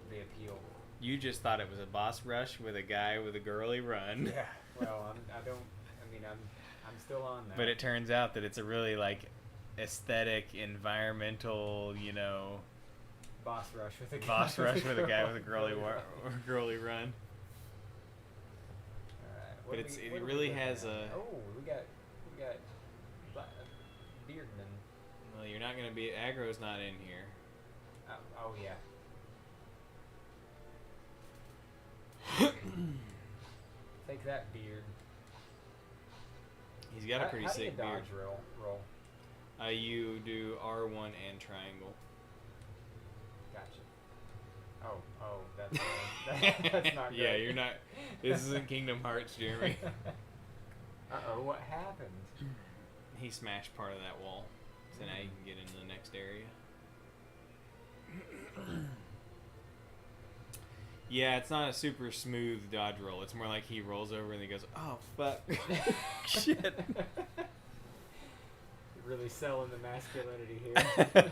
The appeal. You just thought it was a boss rush with a guy with a girly run. Yeah. Well, I'm still on that. But it turns out that it's a really, like, aesthetic, environmental, you know, Boss rush with a guy. Boss rush with a guy with a girly girly run. Alright. But it really has a. Oh, we got Beardman. Well, you're not gonna be. Aggro's not in here. Oh yeah. Take that, Beard. He's got a pretty how sick do you beard. dodge roll? You do R1 and triangle. Gotcha. Oh, that's that's not good. Yeah, you're not. This isn't Kingdom Hearts, Jeremy. What happened? He smashed part of that wall, so now you can get into the next area. Yeah, it's not a super smooth dodge roll. It's more like he rolls over and he goes, "Oh fuck, shit." You're really selling the masculinity here.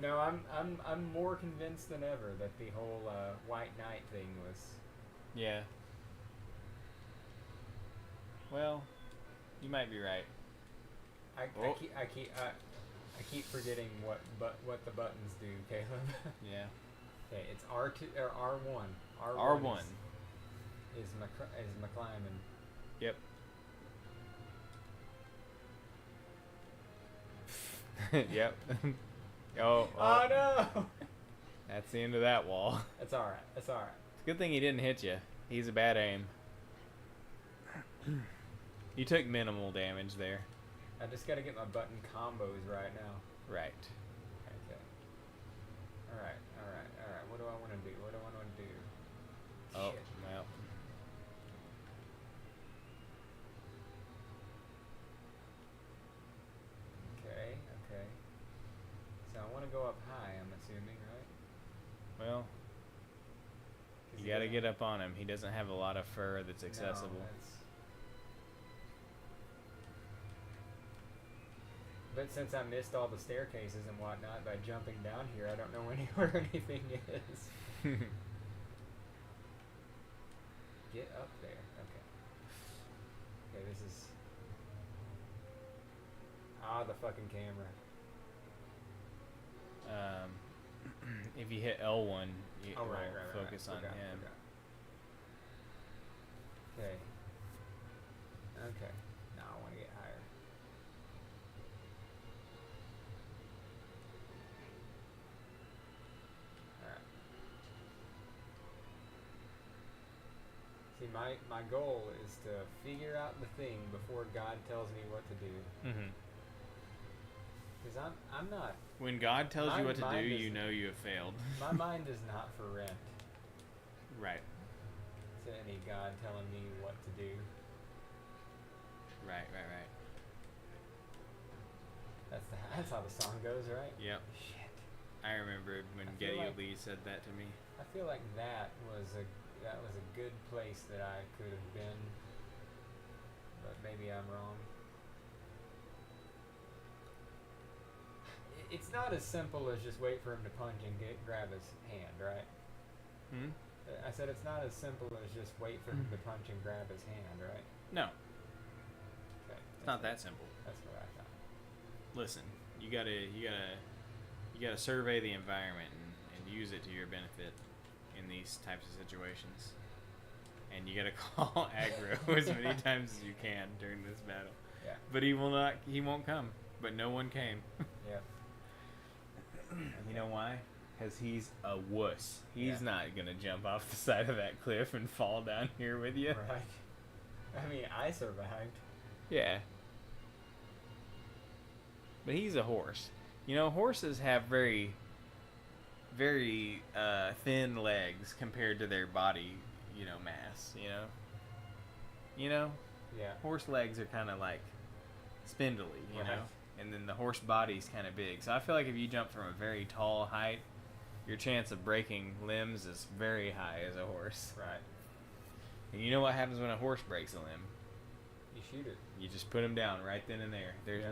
No, I'm more convinced than ever that the whole White Knight thing was. Yeah. Well, you might be right. I keep forgetting what the buttons do, Caleb. Yeah. Okay, it's R2 or R1. R1 is McClimb. Yep. Yep. Oh no! That's the end of that wall. That's all right. It's a good thing he didn't hit you. He's a bad aim. You took minimal damage there. I just gotta get my button combos right now. Right. Okay. All right. What do I want to do? Oh, Shit. well. Okay. So I want to go up high, I'm assuming, right? Well, you gotta get up on him. He doesn't have a lot of fur that's accessible. No, But since I missed all the staircases and whatnot by jumping down here, I don't know where anything is. Get up there. Okay. Okay, this is... the fucking camera. If you hit L1, you will focus on Forgot. him. Okay. Now I want to get higher. Alright. See, my goal is to figure out the thing before God tells me what to do. Mm-hmm. Because I'm not... When God tells you what to do, you isn't- know you have failed. My mind is not for rent Right. to any God telling me what to do. Right. That's how the song goes, right? Yep. Shit. I remember when I feel Geddy like- Lee said that to me. I feel like that was a good place that I could have been, but maybe I'm wrong. It's not as simple as just wait for him to punch and grab his hand, right? Hmm? I said it's not as simple as just wait for him to punch and grab his hand, right? No, Okay. it's not that simple. That's what I thought. Listen, you gotta survey the environment and use it to your benefit in these types of situations. And you gotta call aggro as many times as you can during this battle. Yeah. But he won't come. But no one came. Yeah. You know why? Because he's a wuss. He's Yeah. not gonna jump off the side of that cliff and fall down here with you. Right. I mean, I survived. Yeah. But he's a horse. You know, horses have very, very thin legs compared to their body, mass, You know? Yeah. Horse legs are kind of like spindly, you Right. know? And then the horse body's kind of big. So I feel like if you jump from a very tall height, your chance of breaking limbs is very high as a horse. Right. And you know what happens when a horse breaks a limb? You shoot it. You just put him down right then and there. There's Yeah.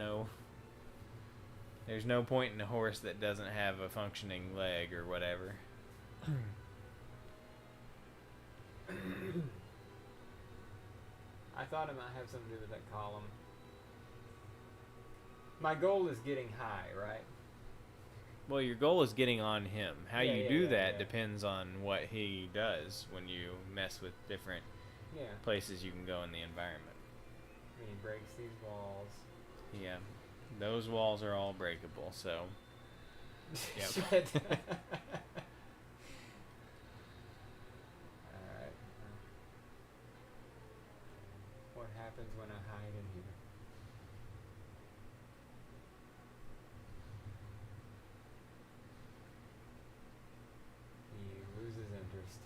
no point in a horse that doesn't have a functioning leg or whatever. I thought it might have something to do with that column. My goal is getting high, right? Well, your goal is getting on him. How Yeah, you yeah, do yeah, that yeah. depends on what he does when you mess with different Yeah. places you can go in the environment. When he breaks these walls. Yeah, those walls are all breakable, so... Yep. Shit. Alright. What happens when I hide in here? He loses interest.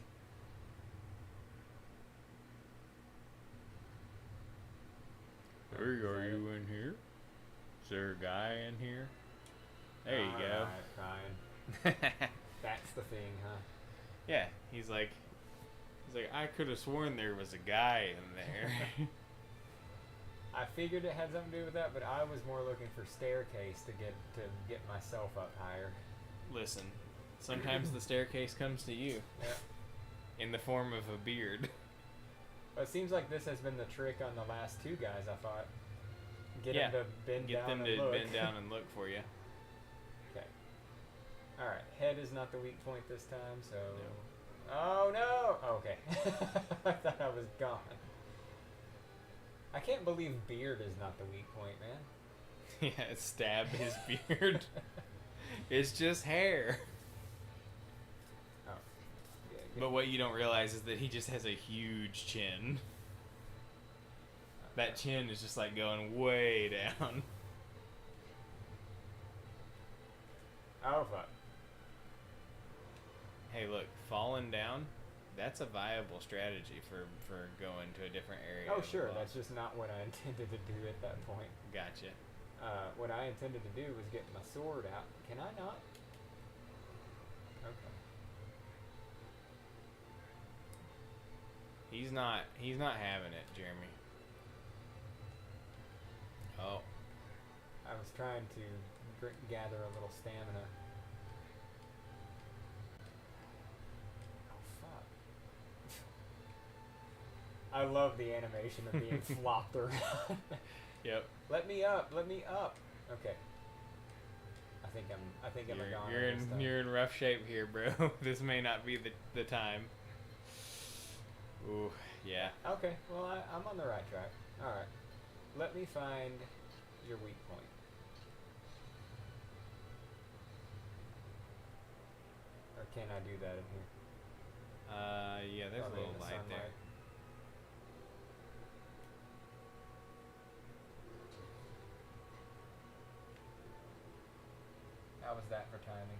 Hey, are you in here? Is there a guy in here? There you go. Alright, fine. That's the thing, huh? Yeah, he's like, I could have sworn there was a guy in there. I figured it had something to do with that, but I was more looking for staircase to get myself up higher. Listen, sometimes the staircase comes to you Yeah. in the form of a beard. But it seems like this has been the trick on the last two guys, I thought. Get Yeah, them to bend Get down them and to look. bend down and look for you. Okay. Alright, head is not the weak point this time, so... No. Oh, no! Oh, okay. I thought I was gone. I can't believe beard is not the weak point, man. Yeah, stab his beard. It's just hair. Oh. Yeah, But what you don't realize is that he just has a huge chin. That chin is just like going way down. Oh, fuck. Hey, look, falling down, that's a viable strategy for going to a different area. Oh, of the sure. boss. That's just not what I intended to do at that point. Gotcha. What I intended to do was get my sword out. Can I not? Okay. He's not having it, Jeremy. Oh. I was trying to gather a little stamina. Oh, fuck. I love the animation of being flopped around. Yep. Let me up. Let me up. Okay. I think I'm a goner this time. You're in rough shape here, bro. This may not be the time. Ooh, yeah. Okay. Well, I'm on the right track. All right. Let me find your weak point. Or can I do that in here? Yeah, there's Probably a in little the light there. sunlight. How was that for timing?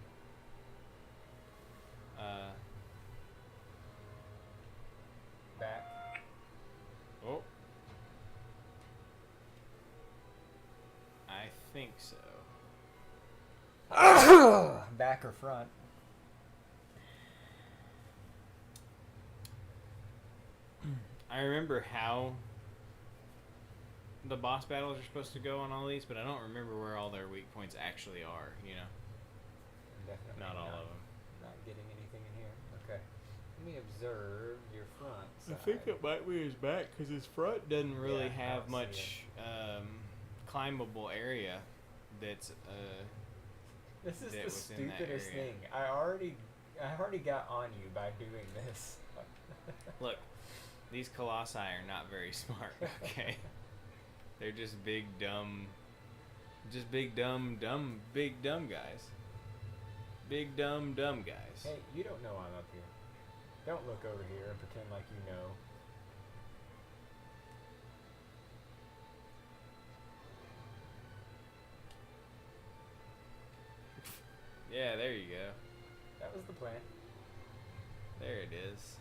Back. Oh. I think so. Back or front? I remember how the boss battles are supposed to go on all these, but I don't remember where all their weak points actually are, you know? Definitely Not all of them. Not getting anything in here. Okay. Let me observe your front side. I think it might be his back, because his front doesn't really Yeah, I have don't much see climbable area that's... This is that the was in that stupidest area. thing. I already got on you by doing this. Look, these Colossi are not very smart, okay? They're just big, dumb guys. Big, dumb guys. Hey, you don't know I'm up here. Don't look over here and pretend like you know. Yeah, there you go. That was the plan. There it is.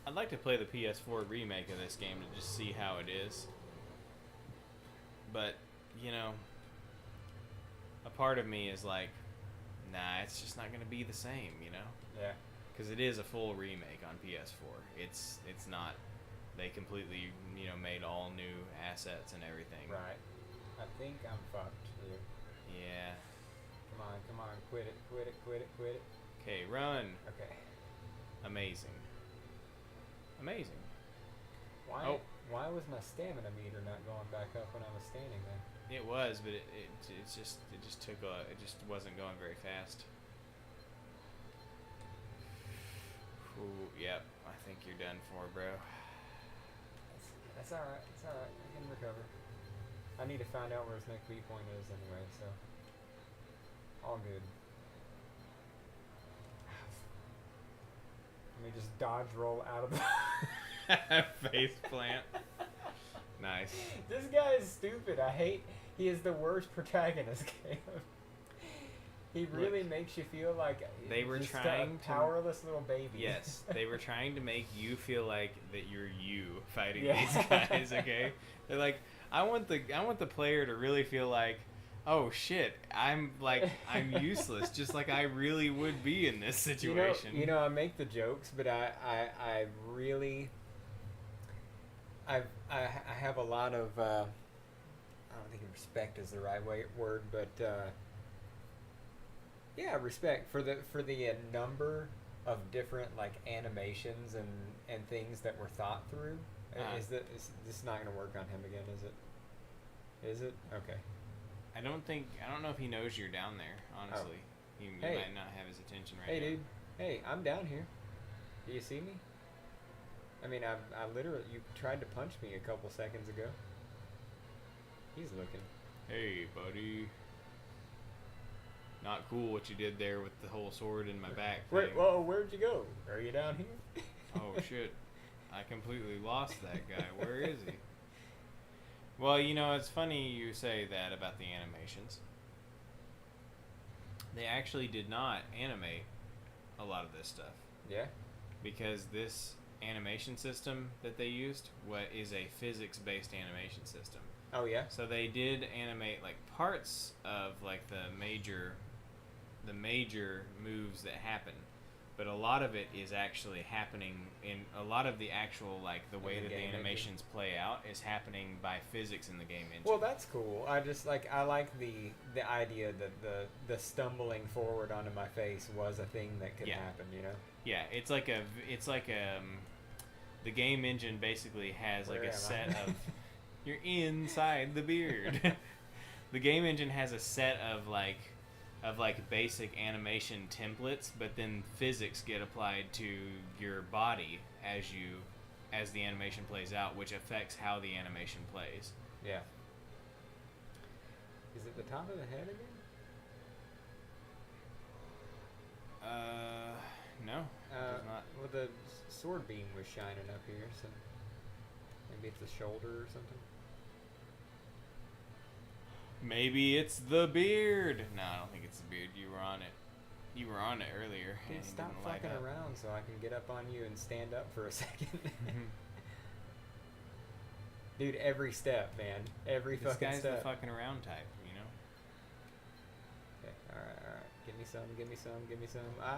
I'd like to play the PS4 remake of this game to just see how it is. But, you know, a part of me is like, nah, it's just not going to be the same, you know? Yeah. because it is a full remake on PS4. It's not. They completely made all new assets and everything. Right. I think I'm fucked here. Yeah. Come on, quit it. Okay, run. Okay. Amazing. Why was my stamina meter not going back up when I was standing there? It was, but it just wasn't going very fast. Ooh, yep. I think you're done for, bro. That's alright. I can recover. I need to find out where his next weak point is anyway, so all good. Let me just dodge roll out of the face plant. Nice. This guy is stupid. He is the worst protagonist game. He really makes you feel like they were just trying a powerless little baby. Yes, they were trying to make you feel like that you're you fighting these guys. Okay, they're like, I want the player to really feel like, oh shit, I'm useless, just like I really would be in this situation. I make the jokes, but I really I have a lot of I don't think respect is the right word, but yeah, respect for the number of different like animations and things that were thought through. Is this not going to work on him again? Is it? Okay. I don't know if he knows you're down there. Honestly, you might not have his attention right now. Hey, dude. Hey, I'm down here. Do you see me? I mean, I literally, you tried to punch me a couple seconds ago. He's looking. Hey, buddy. Not cool what you did there with the whole sword in my back. Whoa, where'd you go? Are you down here? Oh, shit. I completely lost that guy. Where is he? Well, it's funny you say that about the animations. They actually did not animate a lot of this stuff. Yeah? Because this animation system that they used is a physics-based animation system. Oh, yeah? So they did animate, like, parts of, like, the major moves that happen. But a lot of it is actually happening in a lot of the actual, like, the way that the animations play out is happening by physics in the game engine. Well, that's cool. I like the idea that the stumbling forward onto my face was a thing that could happen, Yeah, it's like the game engine basically has like a set of you're inside the beard. The game engine has a set of like basic animation templates, but then physics get applied to your body as the animation plays out, which affects how the animation plays. Yeah. Is it the top of the head again? No. It's not. Well, the sword beam was shining up here, so maybe it's the shoulder or something. Maybe it's the beard. No, I don't think it's the beard. You were on it. You were on it earlier. Dude, stop fucking around so I can get up on you and stand up for a second. Dude, every step, man. Every fucking step. This guy's the fucking around type, Okay, alright. Give me some. Ah!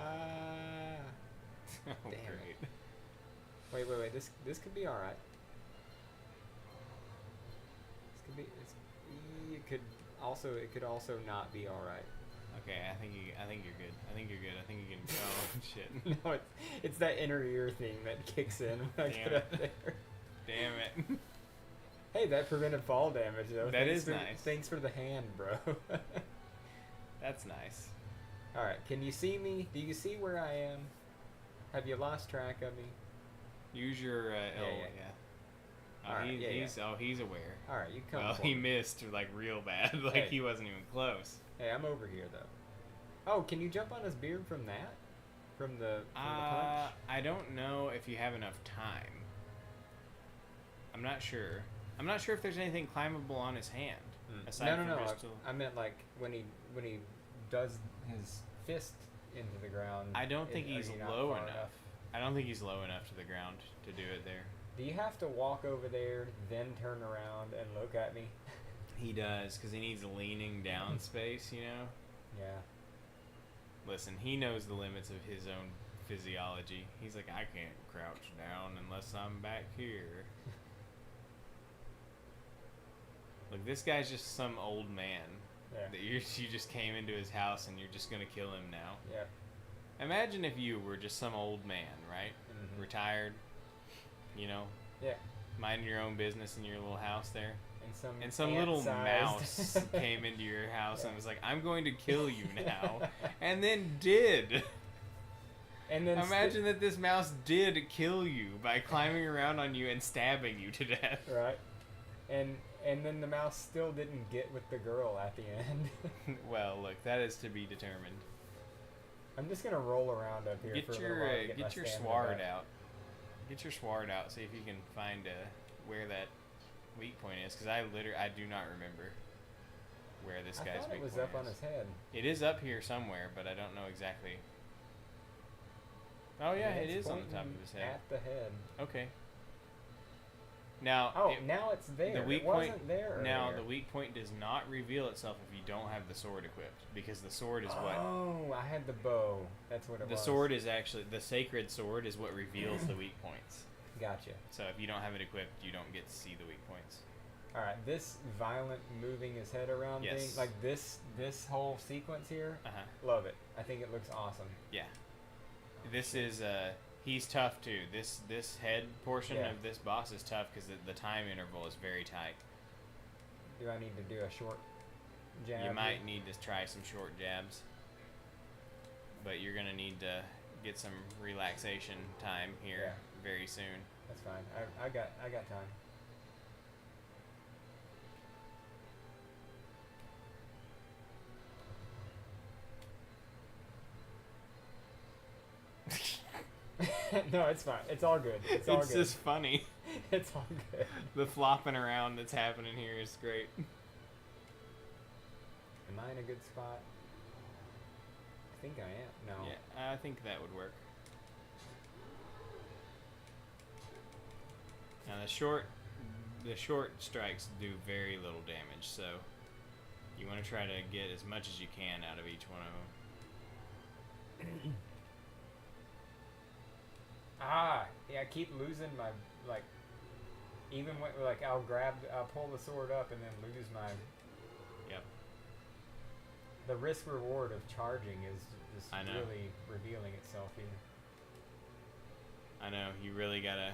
Oh, damn great. It. Wait. This could be alright. It could also not be alright. Okay, I think you're good. I think you can. Oh shit. No, it's that inner ear thing that kicks in when I get up there. Damn it. Hey, that prevented fall damage though. That is nice. Thanks for the hand, bro. That's nice. All right, can you see me? Do you see where I am? Have you lost track of me? Use your L. Yeah. Oh, right, he's aware. All right, you come. Well, he missed like real bad. Like he wasn't even close. Hey, I'm over here though. Oh, can you jump on his beard from that? From the punch? I don't know if you have enough time. I'm not sure. I'm not sure if there's anything climbable on his hand. Aside No. From I meant like when he does his fist into the ground. I don't think he's low enough. I don't think he's low enough to the ground to do it there. Do you have to walk over there, then turn around and look at me? He does, because he needs leaning down space, Yeah. Listen, he knows the limits of his own physiology. He's like, I can't crouch down unless I'm back here. Look, this guy's just some old man. Yeah. That you just came into his house and you're just gonna kill him now. Yeah. Imagine if you were just some old man, right? Mm-hmm. Retired, you know, Yeah. minding your own business in your little house there. And some little ant-sized- mouse came into your house and Yeah. was like, I'm going to kill you now. And then did. And then Imagine that this mouse did kill you by climbing around on you and stabbing you to death. Right. And then the mouse still didn't get with the girl at the end. Well, look, that is to be determined. I'm just gonna roll around up here for a little while to get my Get your stamina sword back. out. Get your sword out. See if you can find where that weak point is, because I do not remember where this I guy's thought weak it was point up on is. his head. It is up here somewhere, but I don't know exactly. Oh yeah, it it's is on the top pointing of his head. At the head. Okay. Now, Oh, now it's there. the weak it wasn't point. there Now, earlier. the weak point does not reveal itself if you don't have the sword equipped, because the sword is what. Oh, I had the bow. That's what it The was. sword is actually the sacred sword is what reveals the weak points. Gotcha. So if you don't have it equipped, you don't get to see the weak points. All right, this violent moving his head around Yes. thing, like this whole sequence here, love it. I think it looks awesome. Yeah. This is he's tough too. This head portion Yeah. of this boss is tough because the time interval is very tight. Do I need to do a short jab? You might need to try some short jabs, but you're gonna need to get some relaxation time here very soon. That's fine. I got time. No, it's fine. It's all good. It's all It's good. just funny. It's all good. The flopping around that's happening here is great. Am I in a good spot? I think I am. No. Yeah, I think that would work. Now the short strikes do very little damage, so you want to try to get as much as you can out of each one of them. Yeah, I keep losing my, like, even when, like, I'll pull the sword up and then lose my, Yep. the risk reward of charging is just I know. really revealing itself here. I know you really gotta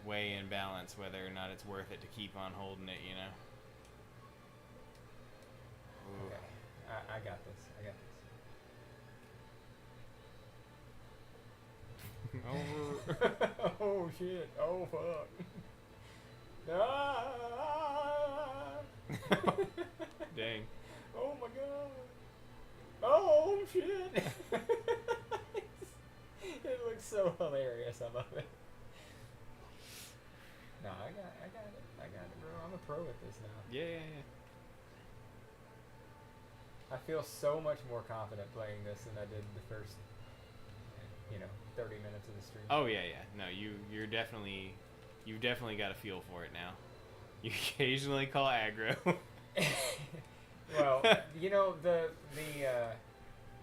weigh and balance whether or not it's worth it to keep on holding it. You know. Ooh. Okay, I got this. Oh shit! Oh fuck! Ah! Dang. Oh my god! Oh shit! It looks so hilarious. I love it. No, I got it, bro. I'm a pro at this now. Yeah. I feel so much more confident playing this than I did the first, 30 minutes of the stream. Oh yeah. No, you've definitely got a feel for it now. You occasionally call aggro. Well,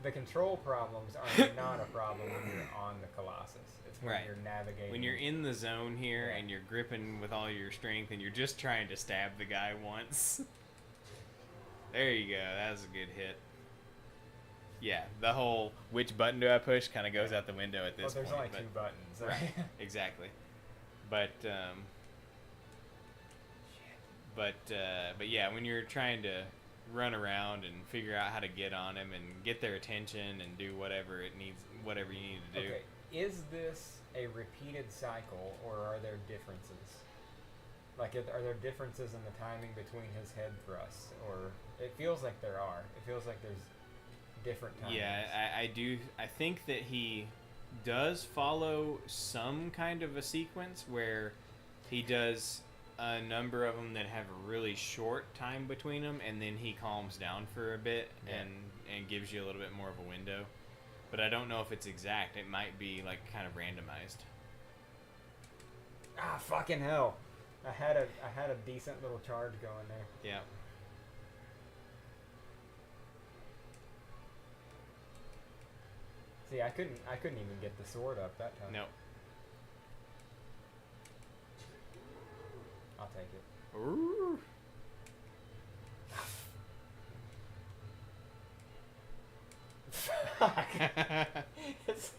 the control problems are not a problem when you're on the Colossus. It's when Right. you're navigating. When you're in the zone here Yeah. and you're gripping with all your strength and you're just trying to stab the guy once. There you go. That was a good hit. Yeah, the whole which button do I push kind of goes out the window at this there's point. only but- two buttons. Right. Exactly. But yeah, when you're trying to run around and figure out how to get on him and get their attention and do whatever you need to do. Okay, is this a repeated cycle or are there differences? Like, are there differences in the timing between his head thrusts? Or it feels like there are. It feels like there's different timings. Yeah, I do. I think that he does follow some kind of a sequence where he does a number of them that have a really short time between them, and then he calms down for a bit and gives you a little bit more of a window. But I don't know if it's exact. It might be like kind of randomized. Ah, fucking hell! I had a decent little charge going there. Yeah. See, I couldn't even get the sword up that time. No. I'll take it. Ooh. Fuck. It's-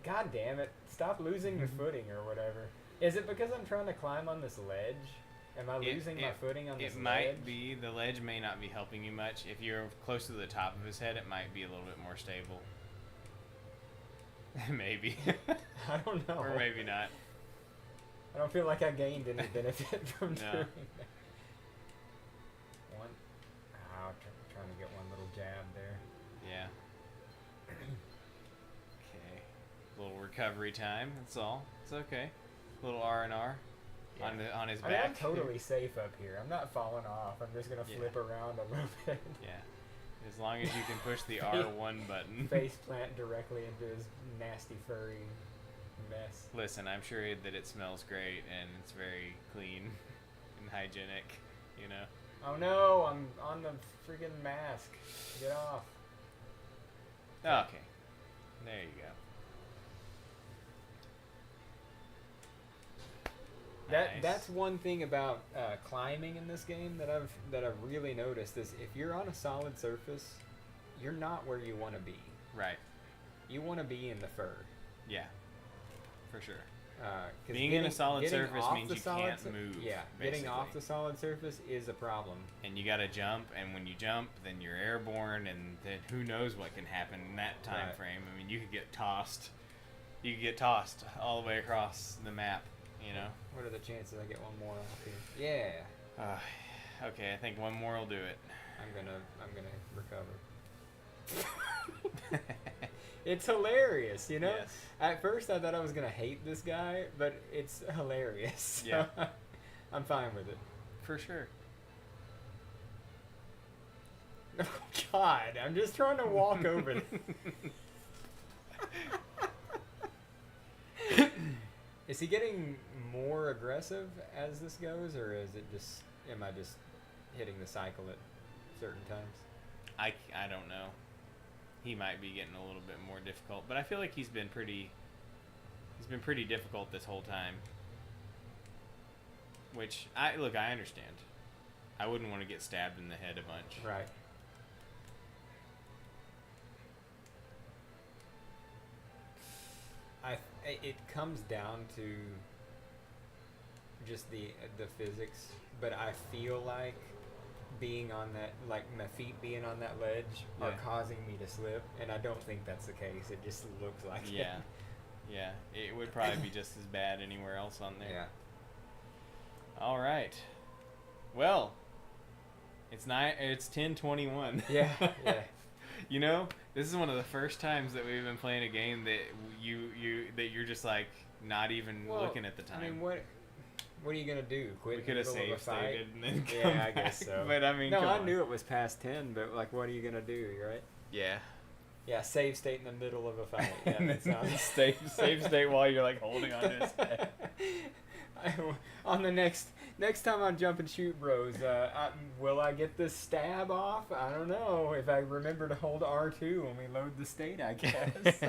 God damn it. Stop losing your footing or whatever. Is it because I'm trying to climb on this ledge? Am I losing my footing on this ledge? It might be. The ledge may not be helping you much. If you're close to the top of his head, it might be a little bit more stable. Maybe. I don't know. Or maybe not. I don't feel like I gained any benefit from No. doing that. One. Ow, trying to get one little jab there. Yeah. Okay. A little recovery time. That's all. It's okay. A little R&R Yeah. on his I mean, back. I'm totally safe up here. I'm not falling off. I'm just gonna Yeah. flip around a little bit. Yeah. As long as you can push the R1 button. Face plant directly into his nasty furry mess. Listen, I'm sure that it smells great and it's very clean and hygienic, you know. Oh no, I'm on the freaking mask. Get off. Okay. There you go. Nice. That's one thing about climbing in this game that I've really noticed is if you're on a solid surface, you're not where you want to be. Right. You want to be in the fur. Yeah. For sure. 'Cause Being in a solid getting surface off means the you solid can't sur- move, Yeah, getting off basically. the solid surface is a problem. And you gotta jump, and when you jump, then you're airborne, and then who knows what can happen in that time Right. frame. I mean, you could get tossed. You could get tossed all the way across the map, you know? What are the chances I get one more off here? Yeah, Okay, I think one more will do it. I'm gonna recover. It's hilarious, you know. Yes. At first, I thought I was gonna hate this guy, but it's hilarious. So Yeah. I'm fine with it. For sure. Oh God, I'm just trying to walk over this. Is he getting more aggressive as this goes, or is it just am I just hitting the cycle at certain times? I don't know. He might be getting a little bit more difficult, but I feel like he's been pretty difficult this whole time. Which I understand. I wouldn't want to get stabbed in the head a bunch. Right. It comes down to just the physics, but I feel like being on that, like my feet being on that ledge, are Yeah. causing me to slip, and I don't think that's the case. It just looks like it. Yeah. Yeah. It would probably be just as bad anywhere else on there. Yeah. All right. Well, it's 10:21. Yeah. Yeah. You know, this is one of the first times that we've been playing a game that you're just like not even Well, looking at the time. I mean, what are you gonna do? Quit? We in could the have middle of a saved fight? stated and then come Yeah, I back. guess so. But I mean, no, come I on. knew it was past 10, but like, what are you gonna do, right? Yeah. Yeah, save state in the middle of a fight. Yeah, And that then sounds. save state while you're like holding on to his head. On the next time I jump and shoot, bros, will I get this stab off? I don't know. If I remember to hold R2 when we load the state, I guess.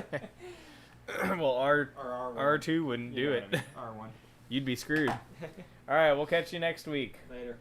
Well, Or R1. R2 wouldn't do it. R1. You'd be screwed. All right, we'll catch you next week. Later.